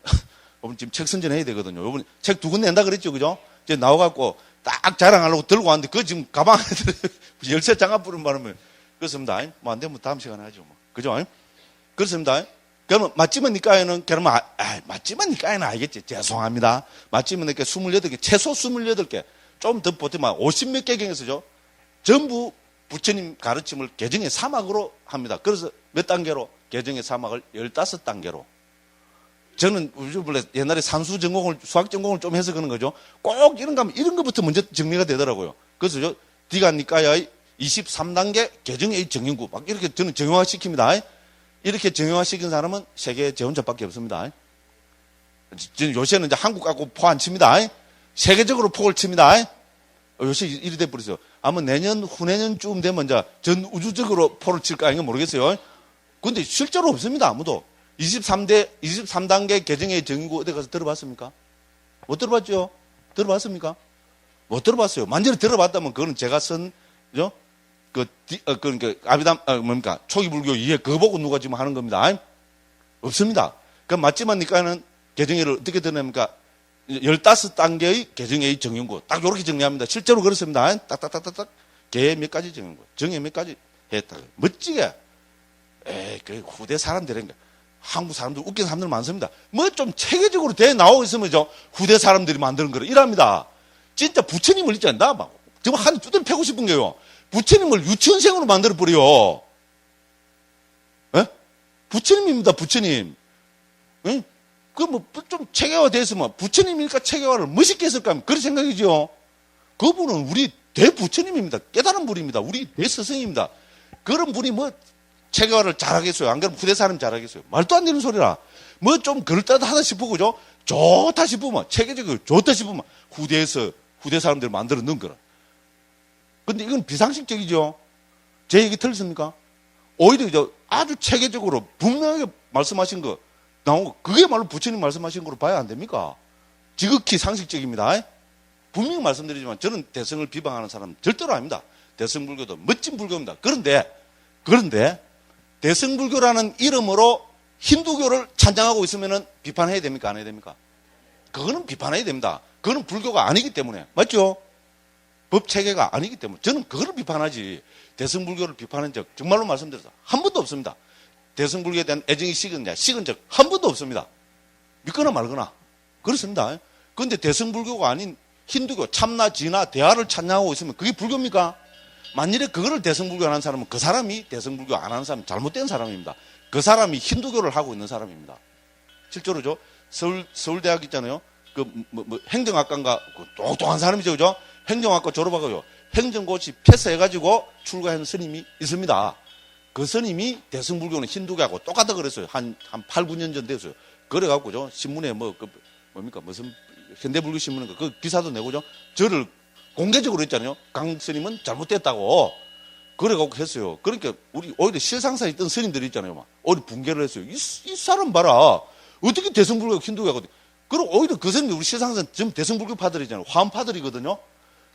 오늘 지금 책 선전해야 되거든요. 요번 책 2권 낸다 그랬죠, 그죠? 이제 나와갖고 딱 자랑하려고 들고 왔는데 그 지금 가방 안에 열쇠 장갑 부른 바람에 그렇습니다. 뭐 안 되면 다음 시간에 하죠, 뭐. 그죠? 그렇습니다. 그러면 맞지만 니까에는 그러면 맞지만 니까에는 알겠지. 죄송합니다. 맞지만 니까 28개, 최소 28개. 좀 더 보태면 50몇 개 경에서죠. 전부 부처님 가르침을 개정의 사막으로 합니다. 그래서 몇 단계로? 개정의 사막을 15단계로. 저는 원래 옛날에 산수 전공을, 수학 전공을 좀 해서 그런 거죠. 꼭 이런 거 하면 이런 것부터 먼저 정리가 되더라고요. 그래서 디가니까야의 23단계 개정의 정연구. 막 이렇게 저는 정형화 시킵니다. 이렇게 정형화 시킨 사람은 세계에 제 혼자밖에 없습니다. 요새는 이제 한국 갖고 포 안 칩니다. 세계적으로 폭을 칩니다. 요새 이리 돼버렸어요. 아마 내년, 후내년쯤 되면 이제 전 우주적으로 포를 칠까 아닌가 모르겠어요. 근데 실제로 없습니다. 아무도. 23단계 개정의 정의구 어디 가서 들어봤습니까? 못 들어봤죠? 들어봤습니까? 못 들어봤어요. 만전히 들어봤다면 그거는 제가 쓴, 그죠? 그러니까, 뭡니까? 초기 불교 이해 그거 보고 누가 지금 하는 겁니다. 없습니다. 그럼 맞지만 니까는 개정회를 어떻게 드립니까? 15단계의 개정회의 정연구. 딱 요렇게 정리합니다. 실제로 그렇습니다. 딱딱딱딱딱. 개 몇 가지 정연구. 정회 몇 가지 했다. 멋지게. 그 후대 사람들인가. 한국 사람들, 웃긴 사람들 많습니다. 뭐 좀 체계적으로 돼 나오고 있으면 후대 사람들이 만드는 거를 이랍니다. 진짜 부처님을 있잖아. 막. 정말 한 두들 패고 싶은 게요. 부처님을 유치원생으로 만들어버려. 부처님입니다, 부처님. 응? 좀 체계화 됐으면 부처님이니까 체계화를 멋있게 했을까 하면 그런 생각이죠. 그분은 우리 대부처님입니다. 깨달은 분입니다. 우리 대스승입니다. 그런 분이 뭐 체계화를 잘하겠어요? 안 그러면 후대 사람 잘하겠어요? 말도 안 되는 소리라. 뭐 좀 그럴듯하다 싶고, 그죠? 좋다 싶으면, 체계적으로 좋다 싶으면 후대 사람들 만들어 넣은 거라. 근데 이건 비상식적이죠? 제 얘기 틀렸습니까? 오히려 아주 체계적으로 분명하게 말씀하신 거 나오고, 그게 말로 부처님 말씀하신 거로 봐야 안 됩니까? 지극히 상식적입니다. 분명히 말씀드리지만 저는 대승을 비방하는 사람은 절대로 아닙니다. 대승불교도 멋진 불교입니다. 그런데 대승불교라는 이름으로 힌두교를 찬양하고 있으면 비판해야 됩니까? 안 해야 됩니까? 그거는 비판해야 됩니다. 그거는 불교가 아니기 때문에. 맞죠? 법체계가 아니기 때문에. 저는 그거를 비판하지. 대승불교를 비판한 적 정말로 말씀드려서 한 번도 없습니다. 대승불교에 대한 애정이 식은 적 한 번도 없습니다. 믿거나 말거나. 그렇습니다. 그런데 대승불교가 아닌 힌두교, 참나, 진화, 대화를 찬양하고 있으면 그게 불교입니까? 만일에 그거를 대승불교 안 하는 사람은 그 사람이 대승불교 안 하는 사람은 잘못된 사람입니다. 그 사람이 힌두교를 하고 있는 사람입니다. 실제로죠. 서울대학 있잖아요. 행정학과인가, 똑똑한 사람이죠. 그죠? 행정학과 졸업하고요. 행정고시 패스해가지고 출가한 스님이 있습니다. 그 스님이 대승불교는 힌두교하고 똑같다 그랬어요. 한 8, 9년 전 됐어요. 그래갖고죠. 신문에 무슨 현대불교 신문인가 그 기사도 내고죠. 저를 공개적으로 했잖아요. 강 스님은 잘못됐다고. 그래갖고 했어요. 그러니까 우리 오히려 실상사에 있던 스님들이 있잖아요. 오히려 붕괴를 했어요. 이 사람 봐라. 어떻게 대승불교가 힌두교가. 그리고 오히려 그 스님들 우리 실상사는 지금 대승불교 파들이잖아요. 화엄파들이거든요.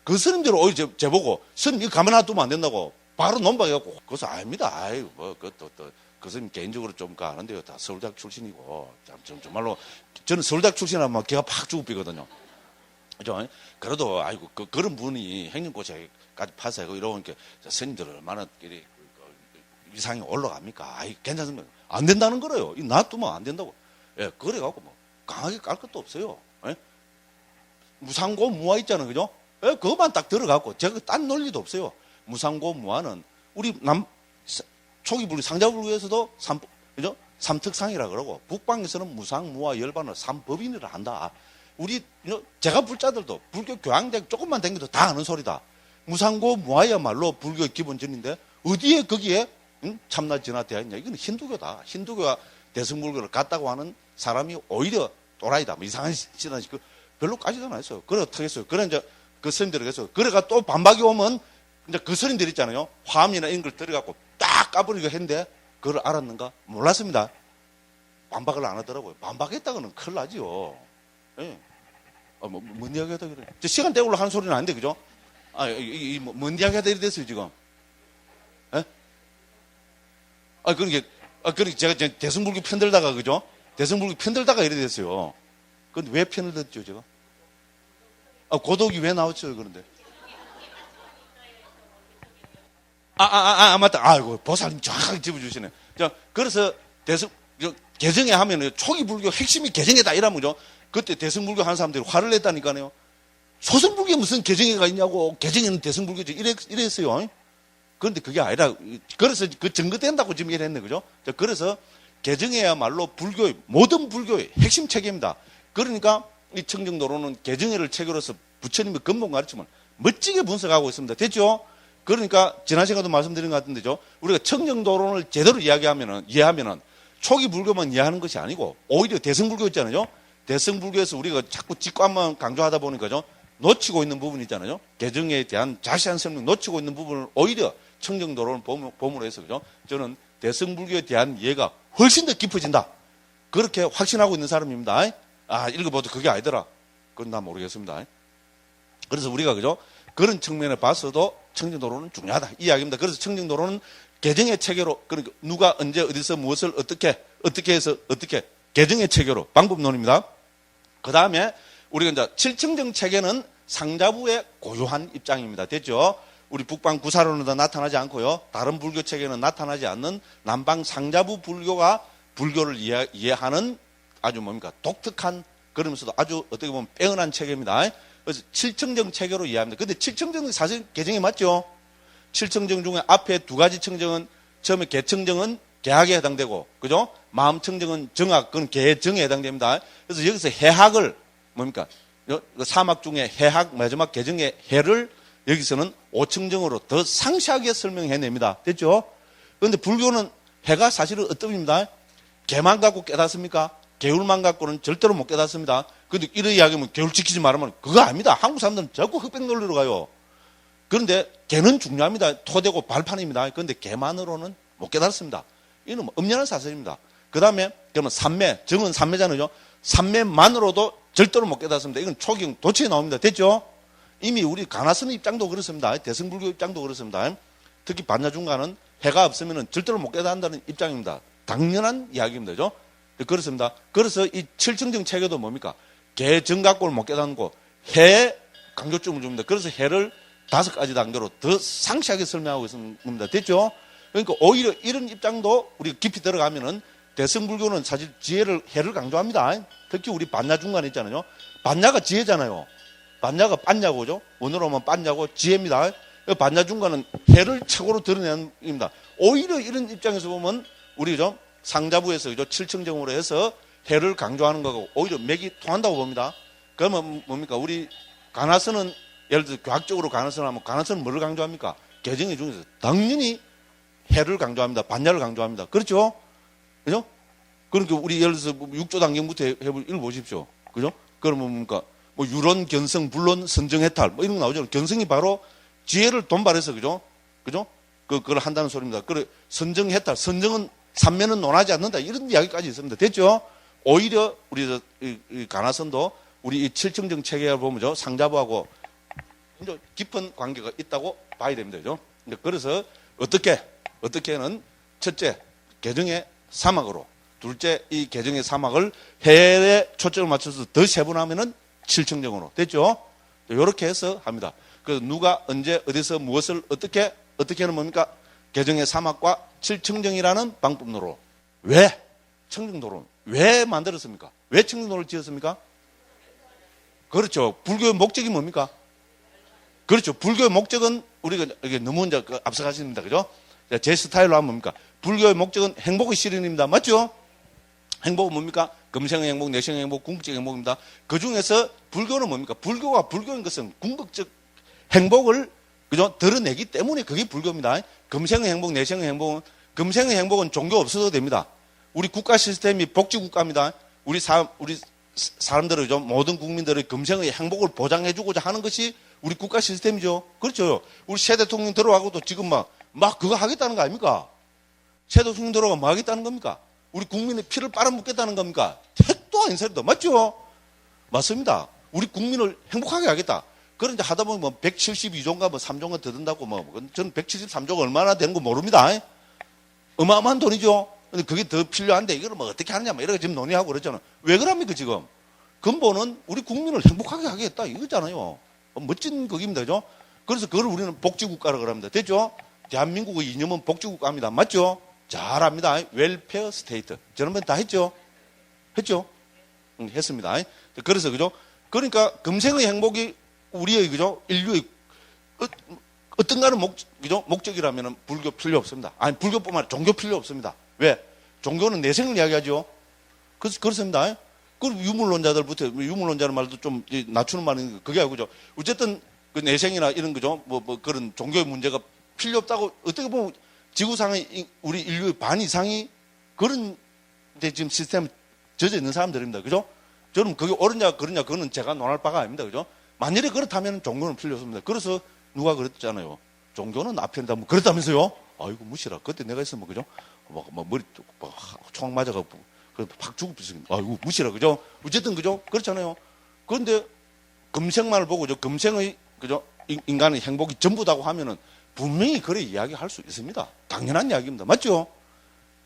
그 스님들은 오히려 제보고 스님 이거 가만 놔두면 안 된다고 바로 논박해갖고 그것은 아닙니다. 아이고 그 스님 개인적으로 좀 아는데요. 다 서울대학 출신이고 정말로 저는 서울대학 출신이라면 막 개가 팍 주고 삐거든요. 그죠? 그래도 아이고 그런 분이 행정고시까지 파스하고 이러니까 스님들 얼마나 위상이 올라갑니까? 아이 괜찮습니다. 안 된다는 거래요. 놔두면 안 된다고. 예, 그래갖고 뭐 강하게 깔 것도 없어요. 예? 무상고 무화 있잖아요, 그죠? 예, 그것만 딱 들어갖고 제가 딴 논리도 없어요. 무상고 무화는 우리 초기 불교 상자불교에서도 그죠? 삼특상이라 그러고 북방에서는 무상 무화 열반을 삼법인이라 한다. 우리 제가 불자들도 불교 교양대 조금만 댕겨도 다 아는 소리다. 무상고 무화야말로 불교의 기본전인데 어디에 거기에 참나 진화 되어 있냐? 이건 힌두교다. 힌두교가 대승불교를 같다고 하는 사람이 오히려 또라이다. 뭐 이상한 신앙이 별로 까지도 않았어요. 그래 어떻게 했어요? 그래 이제 그 스님들이 그래서 그래가 또 반박이 오면 이제 그 스님들 있잖아요. 화엄이나 이런 걸 들어갖고 딱 까버리고 했는데 그걸 알았는가? 몰랐습니다. 반박을 안 하더라고요. 반박했다고는 큰일 나지요. 예. 뭔 이야기 하다 그래. 시간 때우려 하는 소리는 아닌데, 그죠? 뭔 이야기 하다 이래 됐어요, 지금. 예? 그러니까 제가 대승불교 편들다가, 그죠? 대승불교 편들다가 이래 됐어요. 근데 왜 편을 듣죠, 제가? 고독이 왜 나왔죠, 그런데? 맞다. 아이고, 보살님 정확하게 짚어주시네. 그래서 개정에 하면은 초기 불교 핵심이 개정이다 이러면 그죠? 그때 대승불교 하는 사람들이 화를 냈다니까요. 소승불교에 무슨 개정회가 있냐고. 개정회는 대승불교죠. 이랬어요. 그런데 그게 아니라, 그래서 그 증거된다고 지금 이랬네, 그죠? 그래서 개정회야말로 모든 불교의 핵심 체계입니다. 그러니까 이 청정도로는 개정회를 체계로서 부처님의 근본 가르침을 멋지게 분석하고 있습니다. 됐죠? 그러니까 지난 시간에도 말씀드린 것 같은데죠. 우리가 청정도론을 제대로 이해하면은 초기 불교만 이해하는 것이 아니고 오히려 대승불교 있잖아요. 대승불교에서 우리가 자꾸 직관만 강조하다 보니까죠. 놓치고 있는 부분이 있잖아요. 개정에 대한 자세한 설명 놓치고 있는 부분을 오히려 청정도론을 봄으로 해서 그죠. 저는 대승불교에 대한 이해가 훨씬 더 깊어진다. 그렇게 확신하고 있는 사람입니다. 읽어봐도 그게 아니더라. 그건 난 모르겠습니다. 그래서 우리가 그죠. 그런 측면에 봐서도 청정도론은 중요하다. 이 이야기입니다. 그래서 청정도론은 개정의 체계로, 그러니까 누가 언제 어디서 무엇을 어떻게 해서 개정의 체계로 방법론입니다. 그 다음에 우리가 이제 칠청정 체계는 상자부의 고유한 입장입니다. 됐죠? 우리 북방 구사론에도 나타나지 않고요. 다른 불교 체계는 나타나지 않는 남방 상자부 불교가 불교를 이해하는 아주 독특한, 그러면서도 아주 어떻게 보면 빼어난 체계입니다. 그래서 칠청정 체계로 이해합니다. 근데 칠청정은 사실 개정이 맞죠? 칠청정 중에 앞에 두 가지 청정은 처음에 개청정은 계학에 해당되고, 그죠? 마음 청정은 정학, 그건 계정에 해당됩니다. 그래서 여기서 해학을, 뭡니까? 사막 중에 해학, 마지막 계정의 해를 여기서는 오청정으로 더 상세하게 설명해냅니다. 됐죠? 그런데 불교는 해가 사실은 어떻습니다? 개만 갖고 깨닫습니까? 개울만 갖고는 절대로 못 깨닫습니다. 그런데 이런 이야기하면 개울 지키지 말하면 그거 아닙니다. 한국 사람들은 자꾸 흑백 논리로 가요. 그런데 개는 중요합니다. 토대고 발판입니다. 그런데 개만으로는 못 깨닫습니다. 이는 엄연한 사실입니다. 그 다음에 그러면 삼매, 정은 삼매잖아요. 삼매만으로도 절대로 못 깨닫습니다. 이건 초경 도치에 나옵니다. 됐죠? 이미 우리 가나스는 입장도 그렇습니다. 대승불교 입장도 그렇습니다. 특히 반야중가는 해가 없으면 절대로 못 깨닫는다는 입장입니다. 당연한 이야기입니다. 그죠? 그렇습니다. 그래서 이 칠청정 체계도 뭡니까? 개 정각골을 못 깨닫고 해에 강조점을 줍니다. 그래서 해를 5가지 단계로 더 상세하게 설명하고 있습니다. 됐죠? 그러니까 오히려 이런 입장도 우리가 깊이 들어가면은 대승불교는 사실 지혜를, 해를 강조합니다. 특히 우리 반야중간 있잖아요. 반야가 지혜잖아요. 반야가 빤야고죠. 원어로 하면 빤야고 지혜입니다. 반야중간은 해를 최고로 드러내는 입니다. 오히려 이런 입장에서 보면 우리 좀 상자부에서 그죠? 칠청정으로 해서 해를 강조하는 거고 오히려 맥이 통한다고 봅니다. 그러면 뭡니까? 우리 가나서는 예를 들어 과학적으로 가나서는 하면 가나서는 뭐를 강조합니까? 개정의 중에서 당연히 해를 강조합니다. 반야를 강조합니다. 그렇죠? 그죠? 그러니까 우리 예를 들어서 6조 단경부터 읽어보십시오. 그죠? 그러면 뭡니까? 뭐 유론, 견성, 불론, 선정해탈 뭐 이런 거 나오죠. 견성이 바로 지혜를 돈발해서 그죠? 그죠? 그걸 한다는 소리입니다. 그래 선정해탈, 선정은 삼매는 논하지 않는다 이런 이야기까지 있습니다. 됐죠? 오히려 우리 이 가나선도 우리 이 칠청정 체계를 보면죠 상자부하고 굉장히 깊은 관계가 있다고 봐야 됩니다. 그죠? 그래서 어떻게는 첫째 개정의 사막으로, 둘째 이 개정의 사막을 해에 초점을 맞춰서 더 세분하면은 칠청정으로 됐죠? 이렇게 해서 합니다. 그래서 누가 언제 어디서 무엇을 어떻게는 뭡니까? 개정의 사막과 칠청정이라는 방법론으로 왜 청정도론 왜 만들었습니까? 왜 청정도를 지었습니까? 그렇죠. 불교의 목적이 뭡니까? 그렇죠. 불교의 목적은 우리가 이게 너무 이제 앞서가십니다. 그죠? 제 스타일로 하면 뭡니까? 불교의 목적은 행복의 실현입니다. 맞죠? 행복은 뭡니까? 금생의 행복, 내생의 행복, 궁극적 행복입니다. 그 중에서 불교는 뭡니까? 불교가 불교인 것은 궁극적 행복을 그죠? 드러내기 때문에 그게 불교입니다. 금생의 행복, 내생의 행복은 금생의 행복은 종교 없어도 됩니다. 우리 국가 시스템이 복지국가입니다. 우리 사람들을 좀 모든 국민들의 금생의 행복을 보장해주고자 하는 것이 우리 국가 시스템이죠. 그렇죠. 우리 새 대통령 들어가고도 지금 막 그거 하겠다는 거 아닙니까? 새 대통령 들어가 뭐 하겠다는 겁니까? 우리 국민의 피를 빨아먹겠다는 겁니까? 택도 아닌 소리다. 맞죠? 맞습니다. 우리 국민을 행복하게 하겠다. 그런 이제 하다 보면 뭐 172조인가 뭐 3조가 더 든다고 저는 173조가 얼마나 되는 거 모릅니다. 어마어마한 돈이죠. 근데 그게 더 필요한데 이걸 뭐 어떻게 하느냐 이렇게 지금 논의하고 그러잖아요. 왜 그럽니까 지금? 근본은 우리 국민을 행복하게 하겠다 이거잖아요. 멋진 거기입니다. 그죠? 그래서 그걸 우리는 복지국가라고 그럽니다. 됐죠? 대한민국의 이념은 복지국가입니다. 맞죠? 잘합니다. 웰페어 스테이트. 저런 다 했죠? 했죠? 했습니다. 그래서 그죠? 그러니까 금생의 행복이 우리의 그죠? 인류의 어떤가는 그죠? 목적이라면 불교 필요 없습니다. 아니 불교뿐만 아니라 종교 필요 없습니다. 왜? 종교는 내생을 이야기하죠. 그렇습니다. 그리고 유물론자들부터 유물론자는 말도 좀 낮추는 말인 그게 아니죠. 어쨌든 그 내생이나 이런 거죠. 뭐 그런 종교의 문제가 필요 없다고 어떻게 보면 지구상의 우리 인류의 반 이상이 그런 데 지금 시스템 젖어 있는 사람들입니다. 그죠? 저는 그게 옳으냐 그러냐 그거는 제가 논할 바가 아닙니다. 그죠? 만일에 그렇다면 종교는 필요 없습니다. 그래서 누가 그랬잖아요. 종교는 앞편이다. 뭐 그렇다면서요? 아이고 무시라. 그때 내가 있으면 그죠? 머리 총 맞아가지고 팍 죽을 뻔했습니다. 아이고 무시라. 그죠? 어쨌든 그죠? 그렇잖아요. 그런데 금생만을 보고 금생의 그죠? 인간의 행복이 전부다고 하면은 분명히 그래 이야기할 수 있습니다. 당연한 이야기입니다. 맞죠?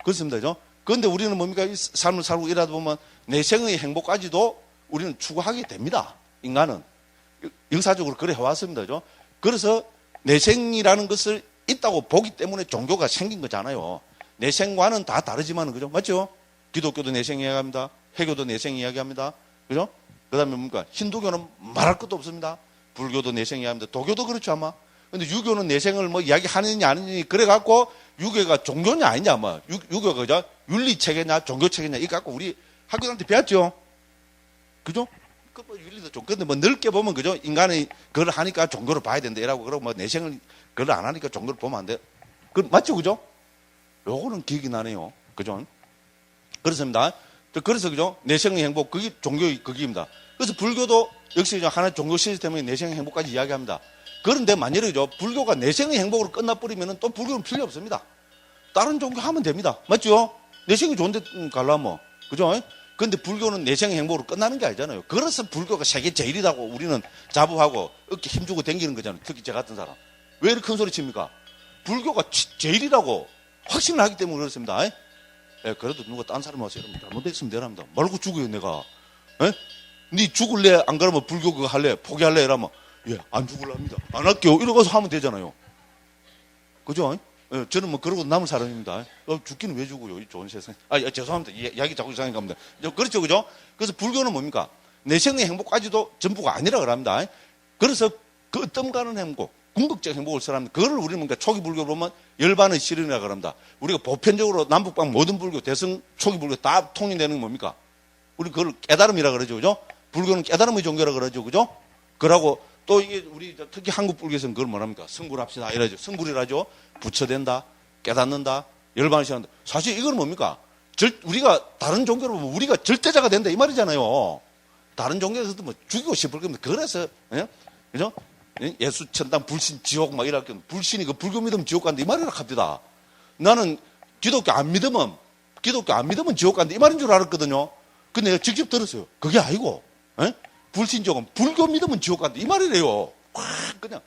그렇습니다. 그죠? 그런데 우리는 뭡니까? 이 삶을 살고 일하다 보면 내생의 행복까지도 우리는 추구하게 됩니다. 인간은. 역사적으로 그래 해왔습니다. 그죠? 그래서 내생이라는 것을 있다고 보기 때문에 종교가 생긴 거잖아요. 내생과는 다 다르지만, 그죠? 맞죠? 기독교도 내생 이야기합니다. 회교도 내생 이야기합니다. 그죠? 그 다음에 뭡니까? 힌두교는 말할 것도 없습니다. 불교도 내생 이야기합니다. 도교도 그렇죠, 아마. 근데 유교는 내생을 뭐 이야기하느냐, 아니느냐, 그래갖고 유교가 종교냐 아니냐, 뭐. 유교가 그죠? 윤리체계냐, 종교체계냐, 이거 갖고 우리 학교한테 배웠죠? 그죠? 그 뭐 윤리도 좀, 근데 뭐 넓게 보면, 그죠? 인간이 그걸 하니까 종교를 봐야 된다, 이라고, 그러고 뭐 내생을 그걸 안 하니까 종교를 보면 안 돼. 그, 맞죠? 그죠? 요거는 기억이 나네요. 그죠? 그렇습니다. 그래서, 그죠? 내생의 행복, 그게 종교의 극입니다. 그래서 불교도 역시 하나의 종교 시스템의 내생의 행복까지 이야기합니다. 그런데 만약에, 그죠? 불교가 내생의 행복으로 끝나버리면 또 불교는 필요 없습니다. 다른 종교 하면 됩니다. 맞죠? 내생이 좋은데 가려면. 그죠? 근데 불교는 내생의 행복으로 끝나는 게 아니잖아요. 그래서 불교가 세계 제일이라고 우리는 자부하고 어깨 힘주고 다니는 거잖아요. 특히 저 같은 사람. 왜 이렇게 큰 소리 칩니까? 불교가 제일이라고 확신을 하기 때문에 그렇습니다. 예, 그래도 누가 딴 사람 와서 이러면 잘못했으면 되랍니다. 말고 죽어요, 내가. 예? 니 죽을래? 안 그러면 불교 그거 할래? 포기할래? 이러면, 예, 안 죽을랍니다. 안 할게요. 이러고서 하면 되잖아요. 그죠? 예, 저는 뭐 그러고 남은 사람입니다. 죽기는 왜 죽어요? 이 좋은 세상에. 죄송합니다. 이야기 자꾸 이상하게 갑니다. 그렇죠, 그죠? 그래서 불교는 뭡니까? 내생의 행복까지도 전부가 아니라 그럽니다. 그래서 그 어떤 가는 행복, 궁극적 행복을 설합니다. 그걸 우리는 뭔가 초기 불교 보면 열반의 실현이라고 그럽니다. 우리가 보편적으로 남북방 모든 불교, 대승 초기 불교 다 통일되는 게 뭡니까? 우리 그걸 깨달음이라 그러죠, 그죠? 불교는 깨달음의 종교라 그러죠, 그죠? 그러고 또 이게 우리 특히 한국 불교에서는 그걸 뭐랍니까? 성불합시다 이러죠. 성불이라죠. 부처된다, 깨닫는다, 열반을 실현한다. 사실 이건 뭡니까? 우리가 다른 종교로 보면 우리가 절대자가 된다 이 말이잖아요. 다른 종교에서도 뭐 죽이고 싶을 겁니다. 그래서, 예? 그죠? 예수, 천당, 불신, 지옥 막 이럴 때 불신이 그 불교 믿으면 지옥 간다 이 말이라 합니다. 나는 기독교 안 믿으면 지옥 간다 이 말인 줄 알았거든요. 근데 내가 직접 들었어요. 그게 아니고, 예? 불신 지옥은 불교 믿으면 지옥 간다 이 말이래요. 확 그냥.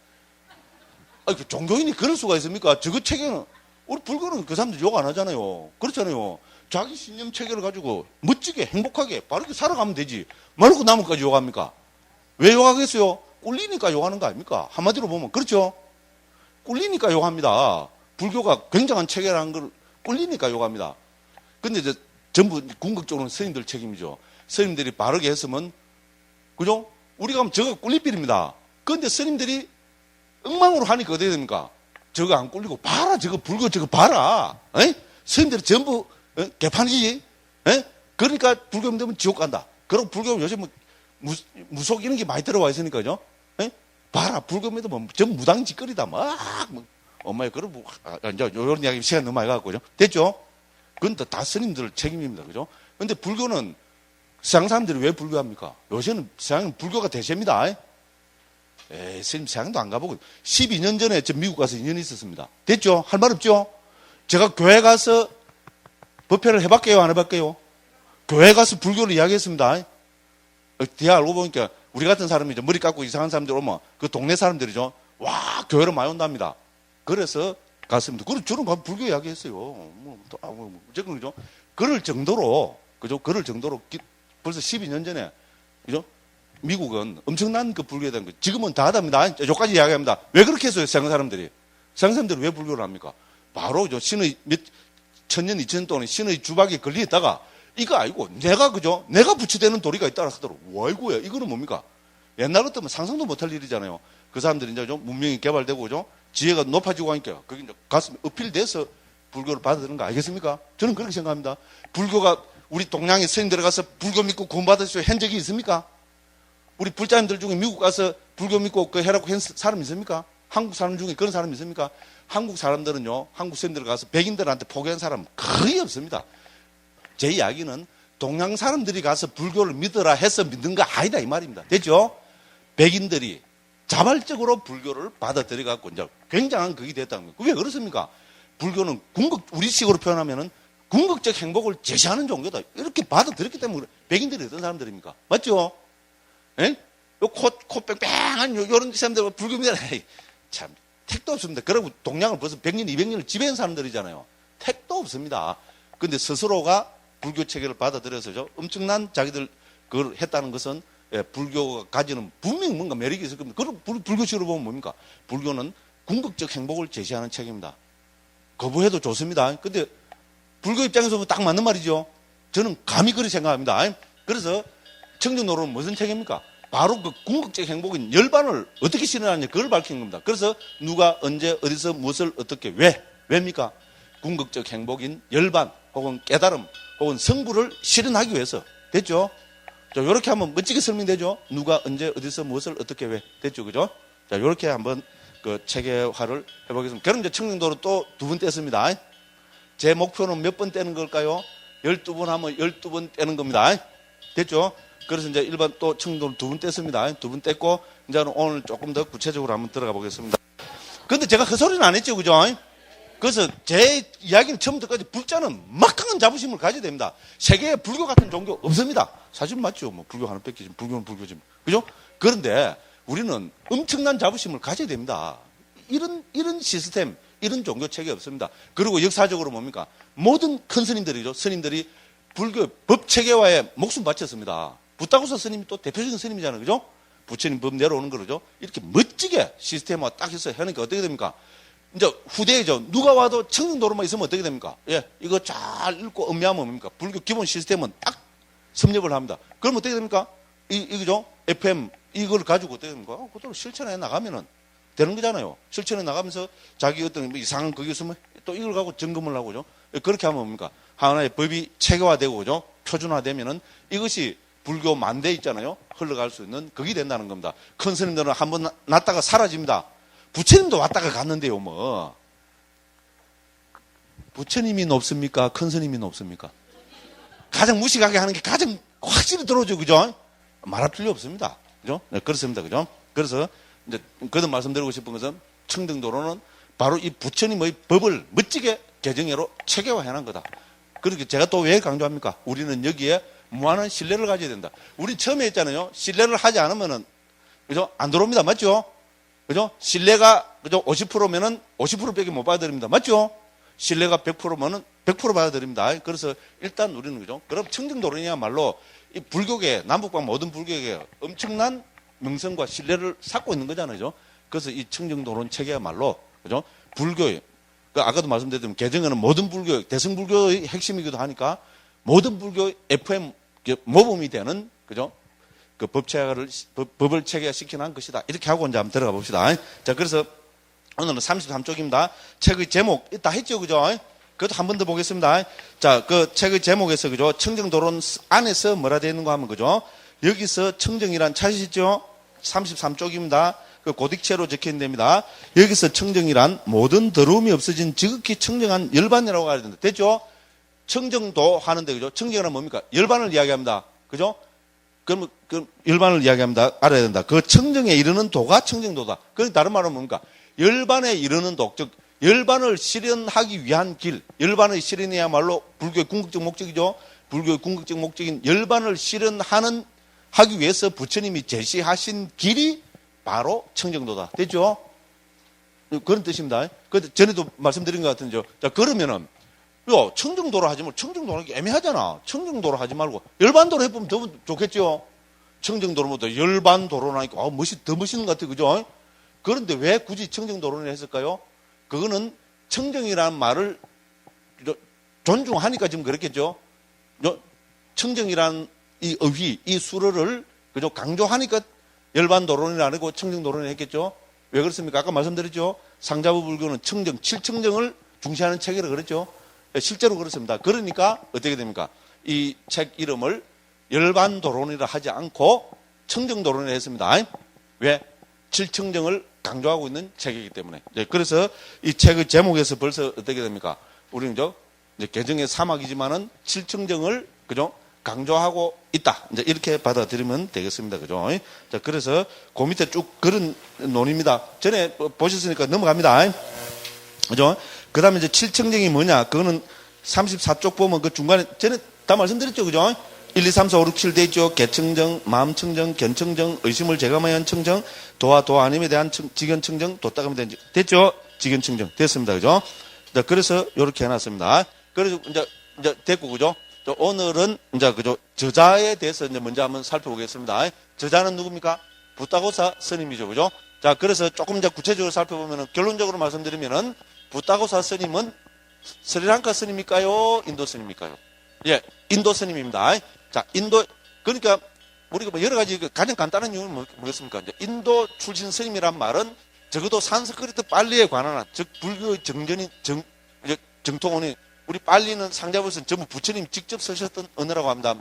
그 종교인이 그럴 수가 있습니까? 저거 체계는 우리 불교는 그 사람들 욕 안 하잖아요. 그렇잖아요. 자기 신념 체계를 가지고 멋지게 행복하게 바르게 살아가면 되지. 말고 남은까지 욕합니까? 왜 욕하겠어요? 꿀리니까 욕하는 거 아닙니까? 한마디로 보면 그렇죠. 꿀리니까 욕합니다. 불교가 굉장한 체계라는 걸 꿀리니까 욕합니다. 근데 이제 전부 궁극적으로는 스님들 책임이죠. 스님들이 바르게 했으면 그죠? 우리가 하면 저거 꿀리필입니다. 그런데 스님들이 엉망으로 하니까 어떻게 됩니까? 저거 안 꿀리고 봐라 저거 불교 저거 봐라. 에? 스님들이 전부 개판이지. 에? 그러니까 불교 믿으면 지옥 간다. 그리고 불교 요새 뭐 무속 이런 게 많이 들어와 있으니까요. 에? 봐라 불교 믿으면 전부 무당 짓거리다. 막 엄마야 그럼 뭐 이제 이런 이야기 시간 너무 많이 가고요. 됐죠? 그건 다 스님들 책임입니다. 그죠? 근데 불교는 서양 사람들이 왜 불교합니까? 요새는 서양은 불교가 대세입니다. 스님 서양도 안 가보고 12년 전에 저 미국 가서 2년 있었습니다. 됐죠? 할 말 없죠? 제가 교회 가서 법회를 해봤게요? 안 해봤게요? 교회 가서 불교를 이야기했습니다. 뒤에 알고 보니까 우리 같은 사람이 머리 깎고 이상한 사람들 오면 그 동네 사람들이죠. 와 교회를 많이 온답니다. 그래서 갔습니다. 그리고 저는 가서 불교 이야기했어요. 어쨌든 그죠? 그럴 정도로 그죠? 그럴 정도로 벌써 12년 전에 그죠? 미국은 엄청난 그 불교에 대한 거 지금은 다 합니다. 여기까지 이야기합니다. 왜 그렇게 했어요? 서양 사람들이. 서양 사람들이 왜 불교를 합니까? 바로 신의 몇 천년, 2000년 동안 신의 주박에 걸려있다가 이거 아니고 내가 그죠? 내가 부처되는 도리가 있다 하더라고. 와이고야. 이거는 뭡니까? 옛날 같으면 상상도 못할 일이잖아요. 그 사람들이 이제 좀 문명이 개발되고 그죠? 지혜가 높아지고 하니까 그게 이제 가슴에 어필돼서 불교를 받아들이는 거 알겠습니까? 저는 그렇게 생각합니다. 불교가 우리 동양의 스님 들어가서 불교 믿고 구원받으시오 한 적이 있습니까? 우리 불자님들 중에 미국 가서 불교 믿고 그 해라고 한 사람 있습니까? 한국 사람 중에 그런 사람 있습니까? 한국 사람들은요, 한국 스님들 가서 백인들한테 포기한 사람 거의 없습니다. 제 이야기는 동양 사람들이 가서 불교를 믿으라 해서 믿는 거 아니다 이 말입니다. 됐죠? 백인들이 자발적으로 불교를 받아들여갖고 이제 굉장한 그게 됐다는 거예요. 왜 그렇습니까? 불교는 우리식으로 표현하면은 궁극적 행복을 제시하는 종교다. 이렇게 받아들였기 때문에 백인들이 어떤 사람들입니까? 맞죠? 예? 코 뺑뺑한 요런 사람들 불교 믿으라. 참 택도 없습니다. 그리고 동양을 벌써 100년, 200년을 지배한 사람들이잖아요. 택도 없습니다. 근데 스스로가 불교 체계를 받아들여서 엄청난 자기들 그걸 했다는 것은 불교가 가지는 분명히 뭔가 매력이 있을 겁니다. 그럼 불교식으로 보면 뭡니까? 불교는 궁극적 행복을 제시하는 책입니다. 거부해도 좋습니다. 근데 불교 입장에서 보면 딱 맞는 말이죠. 저는 감히 그렇게 생각합니다. 그래서 청정노론은 무슨 책입니까? 바로 그 궁극적 행복인 열반을 어떻게 실현하느냐 그걸 밝히는 겁니다. 그래서 누가 언제 어디서 무엇을 어떻게 왜입니까? 궁극적 행복인 열반 혹은 깨달음 혹은 성부를 실현하기 위해서. 됐죠? 자, 요렇게 하면 멋지게 설명되죠? 누가 언제 어디서 무엇을 어떻게 왜. 됐죠? 그죠? 자, 요렇게 한번 그 체계화를 해보겠습니다. 그럼 이제 청정도로 또 2번 뗐습니다. 제 목표는 몇 번 떼는 걸까요? 12번 하면 12번 떼는 겁니다. 됐죠? 그래서 이제 일반 또 청정도로 2번 뗐습니다. 2번 뗐고, 이제는 오늘 조금 더 구체적으로 한번 들어가 보겠습니다. 근데 제가 헛소리는 안 했죠, 그죠? 그래서 제 이야기는 처음부터까지 불자는 막강한 자부심을 가져야 됩니다. 세계에 불교 같은 종교 없습니다. 사실 맞죠. 뭐 불교 하나 뺏기지, 불교는 불교지. 그죠? 그런데 우리는 엄청난 자부심을 가져야 됩니다. 이런 시스템, 이런 종교 체계 없습니다. 그리고 역사적으로 뭡니까? 모든 큰 스님들이죠. 스님들이 불교 법 체계화에 목숨 바쳤습니다. 부타고사 스님이 또 대표적인 스님이잖아요. 그죠? 부처님 법 내려오는 거죠. 이렇게 멋지게 시스템화 딱 해서 하니까 어떻게 됩니까? 이제 후대이죠. 누가 와도 청정도로만 있으면 어떻게 됩니까? 예, 이거 잘 읽고 음미하면 뭡니까? 불교 기본 시스템은 딱 섭렵을 합니다. 그럼 어떻게 됩니까? 이거죠? FM, 이걸 가지고 어떻게 됩니까? 그대로 실천해 나가면은 되는 거잖아요. 실천해 나가면서 자기 어떤 뭐 이상한 그게 있으면 또 이걸 가지고 점검을 하고죠. 그렇게 하면 뭡니까? 하나의 법이 체계화되고, 그죠? 표준화되면은 이것이 불교 만대 있잖아요. 흘러갈 수 있는 그게 된다는 겁니다. 큰 스님들은 한번 났다가 사라집니다. 부처님도 왔다가 갔는데요, 뭐. 부처님이 높습니까? 큰 스님이 높습니까? 가장 무식하게 하는 게 가장 확실히 들어오죠, 그죠? 말할 필요 없습니다. 그죠? 네, 그렇습니다, 그죠? 그래서, 이제, 그런 말씀드리고 싶은 것은, 청정도로는 바로 이 부처님의 법을 멋지게 개정해로 체계화 해놓은 거다. 그렇게 제가 또 왜 강조합니까? 우리는 여기에 무한한 신뢰를 가져야 된다. 우리 처음에 했잖아요. 신뢰를 하지 않으면은, 그죠? 안 들어옵니다. 맞죠? 그죠? 신뢰가, 그죠? 50%면은 50%밖에 못 받아들입니다. 맞죠? 신뢰가 100%면은 100% 받아들입니다. 그래서 일단 우리는, 그죠? 그럼 청정도론이야말로 이 불교계, 남북방 모든 불교계에 엄청난 명성과 신뢰를 쌓고 있는 거잖아요. 그죠? 그래서 이 청정도론 체계야말로, 그죠? 불교의, 아까도 말씀드렸지만 개정에는 모든 불교, 대승불교의 핵심이기도 하니까 모든 불교의 FM 모범이 되는, 그죠? 그 법을 체계화시켜놓은 것이다. 이렇게 하고 이제 한번 들어가 봅시다. 자, 그래서 오늘은 33쪽입니다. 책의 제목, 다 했죠, 그죠? 그것도 한 번 더 보겠습니다. 자, 그 책의 제목에서, 그죠? 청정도론 안에서 뭐라 되어 있는가 하면, 그죠? 여기서 청정이란 찾으시죠? 33쪽입니다. 그 고딕체로 적혀 있는 데입니다. 여기서 청정이란 모든 더러움이 없어진 지극히 청정한 열반이라고 해야 된다. 됐죠? 청정도 하는데, 그죠? 청정이란 뭡니까? 열반을 이야기합니다. 그죠? 그럼 열반을 이야기합니다. 알아야 된다. 그 청정에 이르는 도가 청정도다. 그 다른 말은 뭡니까? 열반에 이르는 도, 즉 열반을 실현하기 위한 길. 열반의 실현이야말로 불교의 궁극적 목적이죠. 불교의 궁극적 목적인 열반을 실현하는 하기 위해서 부처님이 제시하신 길이 바로 청정도다. 됐죠? 그런 뜻입니다. 전에도 말씀드린 것 같은데요. 자, 그러면은 청정도로 하지 말고, 청정도로 하기 애매하잖아. 청정도로 하지 말고 열반도로 해보면 더 좋겠죠. 청정도로보다 열반도로 하니까 더 멋있는 것 같아요. 그죠? 그런데 왜 굳이 청정도로를 했을까요? 그거는 청정이라는 말을 존중하니까 지금 그렇겠죠. 청정이라는 이 의휘, 이 수로를 그죠? 강조하니까 열반도론이 아니고 청정도론을 했겠죠. 왜 그렇습니까? 아까 말씀드렸죠. 상자부 불교는 청정, 7청정을 중시하는 체계라 그랬죠. 실제로 그렇습니다. 그러니까 어떻게 됩니까? 이 책 이름을 열반도론이라 하지 않고 청정도론이라 했습니다. 왜? 7청정을 강조하고 있는 책이기 때문에. 그래서 이 책의 제목에서 벌써 어떻게 됩니까? 우리는 이제 개정의 사막이지만은 7청정을 그죠? 강조하고 있다. 이제 이렇게 받아들이면 되겠습니다. 그죠? 자, 그래서 그 밑에 쭉 그런 논입니다. 전에 보셨으니까 넘어갑니다. 그죠? 그 다음에 이제 7청정이 뭐냐? 그거는 34쪽 보면 그 중간에, 전에 다 말씀드렸죠. 그죠? 1, 2, 3, 4, 5, 6, 7 돼 있죠. 개청정, 마음청정, 견청정, 의심을 제감하여 한 청정, 도와 아님에 대한 직견청정, 도따감에 대한 됐죠? 직견청정. 됐습니다. 그죠? 자, 그래서 이렇게 해놨습니다. 그래서 이제 됐고, 그죠? 오늘은 이제 그죠? 저자에 대해서 이제 먼저 한번 살펴보겠습니다. 저자는 누굽니까? 부타고사 스님이죠. 그죠? 자, 그래서 조금 이제 구체적으로 살펴보면은 결론적으로 말씀드리면은 부타고사 스님은 스리랑카 스님일까요? 인도 스님일까요? 예, 인도 스님입니다. 자, 인도, 그러니까 우리가 뭐 여러 가지 가장 간단한 이유는 뭐겠습니까? 이제 인도 출신 스님이란 말은 적어도 산스크리트 빨리에 관한 한, 즉 불교의 정전인 정통언이 우리 빨리는 상자부에서는 전부 부처님 직접 쓰셨던 언어라고 합니다.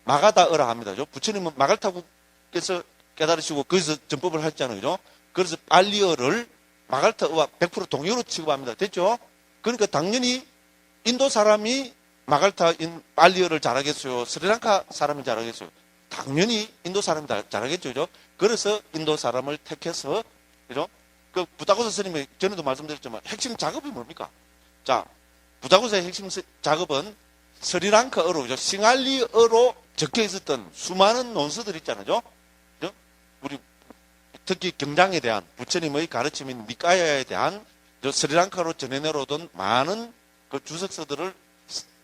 마가다어라 합니다. 부처님은 마갈타국에서 깨달으시고 거기서 전법을 하셨잖아요. 그죠? 그래서 빨리어를 마갈타어와 100% 동의어로 취급합니다. 됐죠? 그러니까 당연히 인도 사람이 마갈타인 빨리어를 잘하겠어요? 스리랑카 사람이 잘하겠어요? 당연히 인도 사람이 잘하겠죠. 그죠? 그래서 인도 사람을 택해서, 그죠? 그 부다고사 스님이 전에도 말씀드렸지만 핵심 작업이 뭡니까? 자, 부다고사의 핵심 작업은 스리랑카어로, 그죠? 싱할리어로 적혀 있었던 수많은 논서들 있잖아요. 그죠? 우리 특히 경장에 대한 부처님의 가르침인 니까야에 대한 스리랑카로 전해 내려오던 많은 그 주석서들을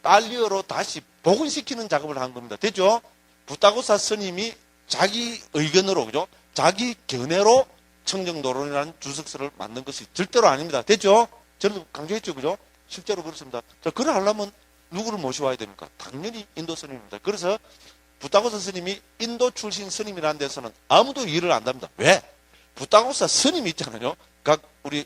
빨리어로 다시 복원시키는 작업을 한 겁니다. 됐죠? 부다고사 스님이 자기 의견으로, 그죠? 자기 견해로 청정도론이라는 주석서를 만든 것이 절대로 아닙니다. 됐죠? 저는 강조했죠. 그죠? 실제로 그렇습니다. 자, 그걸 하려면 누구를 모셔와야 됩니까? 당연히 인도 스님입니다. 그래서 부다고사 스님이 인도 출신 스님이라는 데서는 아무도 이해를 안 합니다. 왜? 부다고사 스님이 있잖아요. 각 우리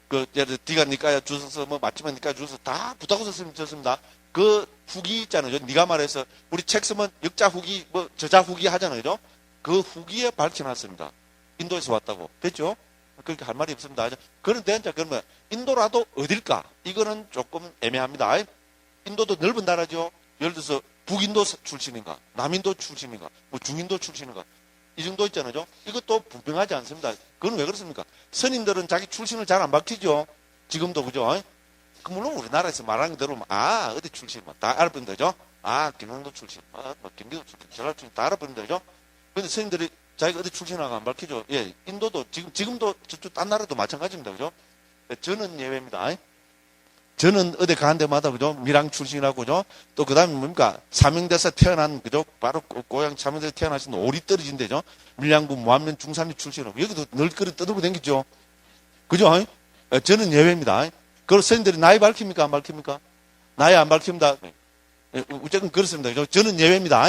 그 예를 들어 디가니까야 주석서 뭐 마치만 니까야 주석서 다 부다고사 스님 썼습니다. 그 후기 있잖아요. 네가 말해서 우리 책 쓰면 역자 후기 뭐 저자 후기 하잖아요. 그죠? 그 후기에 밝혀놨습니다. 인도에서 왔다고. 됐죠? 그렇게 할 말이 없습니다. 그런데 이제 그러면 인도라도 어딜까? 이거는 조금 애매합니다. 인도도 넓은 나라죠. 예를 들어서 북인도 출신인가, 남인도 출신인가, 뭐 중인도 출신인가, 이 정도 있잖아요. 이것도 분명하지 않습니다. 그건 왜 그렇습니까? 스님들은 자기 출신을 잘 안 밝히죠. 지금도 그죠? 물론 우리나라에서 말하는 대로 어디 출신 다 알아보면 되죠. 김영도 출신, 뭐 경기도 출신, 전라도 출신 다 알아보면 되죠. 근데 스님들이 자기가 어디 출신하고 안 밝히죠. 예, 인도도 지금도 저쪽 딴 나라도 마찬가지입니다. 그죠? 저는 예외입니다. 저는 어디 가는 데마다, 그죠? 밀양 출신이라고, 그죠? 또 그 다음에 뭡니까? 사명대사 태어난, 그죠? 바로 고향 사명대사 태어나신 오리 떨어진 데죠? 밀양군 무안면 중산리 출신이라고. 여기도 널거리 떠들고 댕기죠? 그죠? 저는 예외입니다. 그리고 선생님들이 나이 밝힙니까? 안 밝힙니까? 나이 안 밝힙니다. 어쨌든 그렇습니다. 그죠? 저는 예외입니다.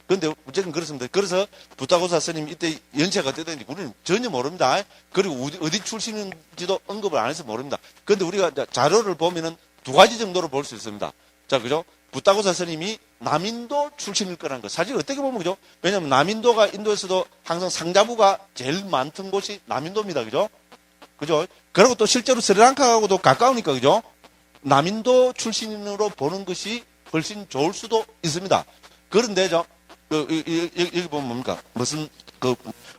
그런데 어쨌든 그렇습니다. 그래서 부다고사 스님 이때 연세가 어떻게 우리는 전혀 모릅니다. 그리고 어디 출신인지도 언급을 안 해서 모릅니다. 그런데 우리가 자료를 보면은 두 가지 정도로 볼 수 있습니다. 자, 그죠? 부다고사 스님이 남인도 출신일 거라는 거. 사실 어떻게 보면, 그죠? 왜냐하면 남인도가 인도에서도 항상 상자부가 제일 많던 곳이 남인도입니다. 그죠? 그죠? 그리고 또 실제로 스리랑카하고도 가까우니까, 그죠? 남인도 출신으로 보는 것이 훨씬 좋을 수도 있습니다. 그런데 여기 보면 뭡니까?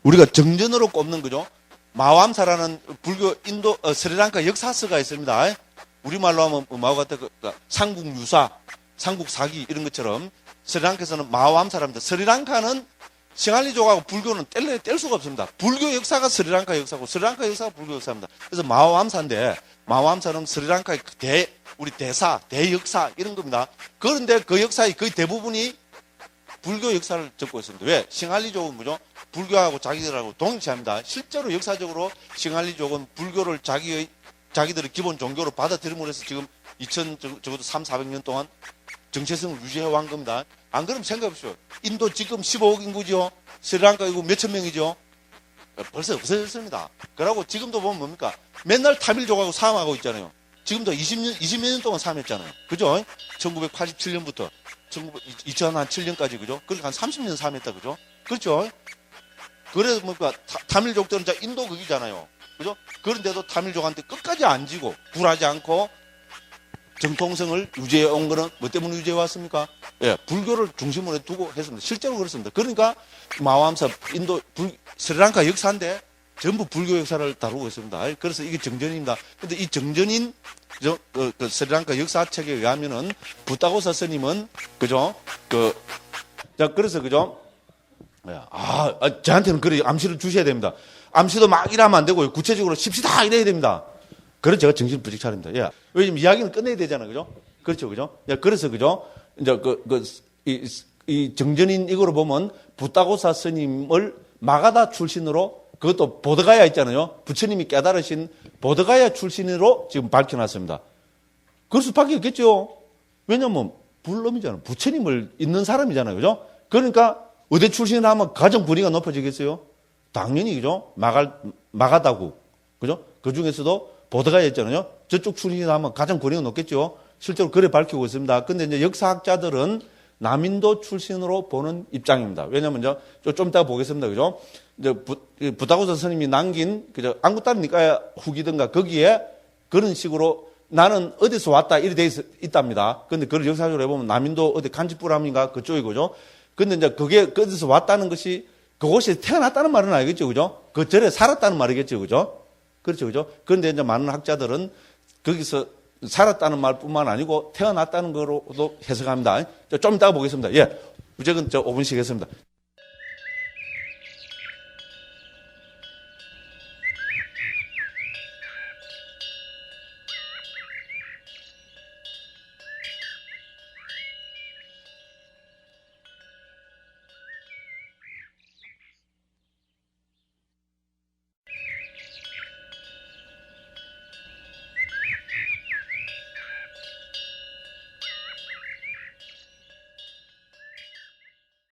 우리가 정전으로 꼽는, 그죠? 마암사라는 불교 스리랑카 역사서가 있습니다. 우리말로 하면 마오가타 삼국유사, 삼국사기 이런 것처럼 스리랑카에서는 마암사랍니다. 스리랑카는 싱할리족하고 불교는 뗄 수가 없습니다. 불교 역사가 스리랑카 역사고 스리랑카 역사가 불교 역사입니다. 그래서 마오암사인데 마오암사는 스리랑카의 우리 대역사 이런 겁니다. 그런데 그 역사의 거의 대부분이 불교 역사를 적고 있습니다. 왜? 싱할리족은 뭐죠? 불교하고 자기들하고 동일시합니다. 실제로 역사적으로 싱할리족은 불교를 자기들의 기본 종교로 받아들임으로 해서 지금 적어도 300~400년 동안 정체성을 유지해 온 겁니다. 안 그러면 생각해보십시오. 인도 지금 15억 인구죠. 스리랑카 이거 몇천 명이죠. 벌써 없어졌습니다. 그러고 지금도 보면 뭡니까? 맨날 타밀족하고 싸움하고 있잖아요. 지금도 20몇 년 동안 싸움했잖아요. 그죠? 1987년부터 2007년까지, 그죠? 그렇게 한 30년 싸움했다, 그죠? 그렇죠? 그래서 뭡니까? 타밀족들은 인도 극이잖아요. 그죠? 그런데도 타밀족한테 끝까지 안 지고, 굴하지 않고, 정통성을 유지해 온 거는 뭐 때문에 유지해 왔습니까? 예, 불교를 중심으로 두고 했습니다. 실제로 그렇습니다. 그러니까, 마오암사, 스리랑카 역사인데, 전부 불교 역사를 다루고 있습니다. 그래서 이게 정전입니다. 근데 이 정전인, 스리랑카 역사책에 의하면은, 부다고사 스님은, 그죠? 그래서, 그죠? 저한테는 그래, 암시를 주셔야 됩니다. 암시도 막 이러면 안 되고요. 구체적으로 십시다! 이래야 됩니다. 그래서 제가 정신 부직 차립니다. 예. 왜냐면 이야기는 끝내야 되잖아요. 그죠? 그렇죠. 그죠? 예, 그래서, 그죠? 이제 이 정전인 이거로 보면, 부다고사 스님을 마가다 출신으로 그것도 보드가야 있잖아요. 부처님이 깨달으신 보드가야 출신으로 지금 밝혀놨습니다. 그럴 수밖에 없겠죠. 왜냐면 불놈이잖아요. 부처님을 있는 사람이잖아요. 그죠? 그러니까 어디 출신을 하면 가정 분위기가 높아지겠어요? 당연히, 그죠? 마가다고. 그죠? 그 중에서도 보드가야 있잖아요. 저쪽 출신을 하면 가정 분위기가 높겠죠? 실제로 그래 밝히고 있습니다. 근데 이제 역사학자들은 남인도 출신으로 보는 입장입니다. 왜냐면 좀 이따 보겠습니다. 그죠? 이제 부타고스 스님이 남긴, 그죠? 안구따르니까 후기든가 거기에 그런 식으로 나는 어디서 왔다 이렇게 돼 있답니다. 근데 그걸 역사적으로 해보면 남인도 어디 간지푸람인가 그쪽이고죠. 근데 이제 그게 어디서 왔다는 것이 그곳이 태어났다는 말은 아니겠죠. 그죠? 그 절에 살았다는 말이겠죠. 그죠? 그렇죠. 그죠? 그런데 이제 많은 학자들은 거기서 살았다는 말뿐만 아니고 태어났다는 거로도 해석합니다. 좀 이따가 보겠습니다. 예. 무조건 5분씩 했습니다.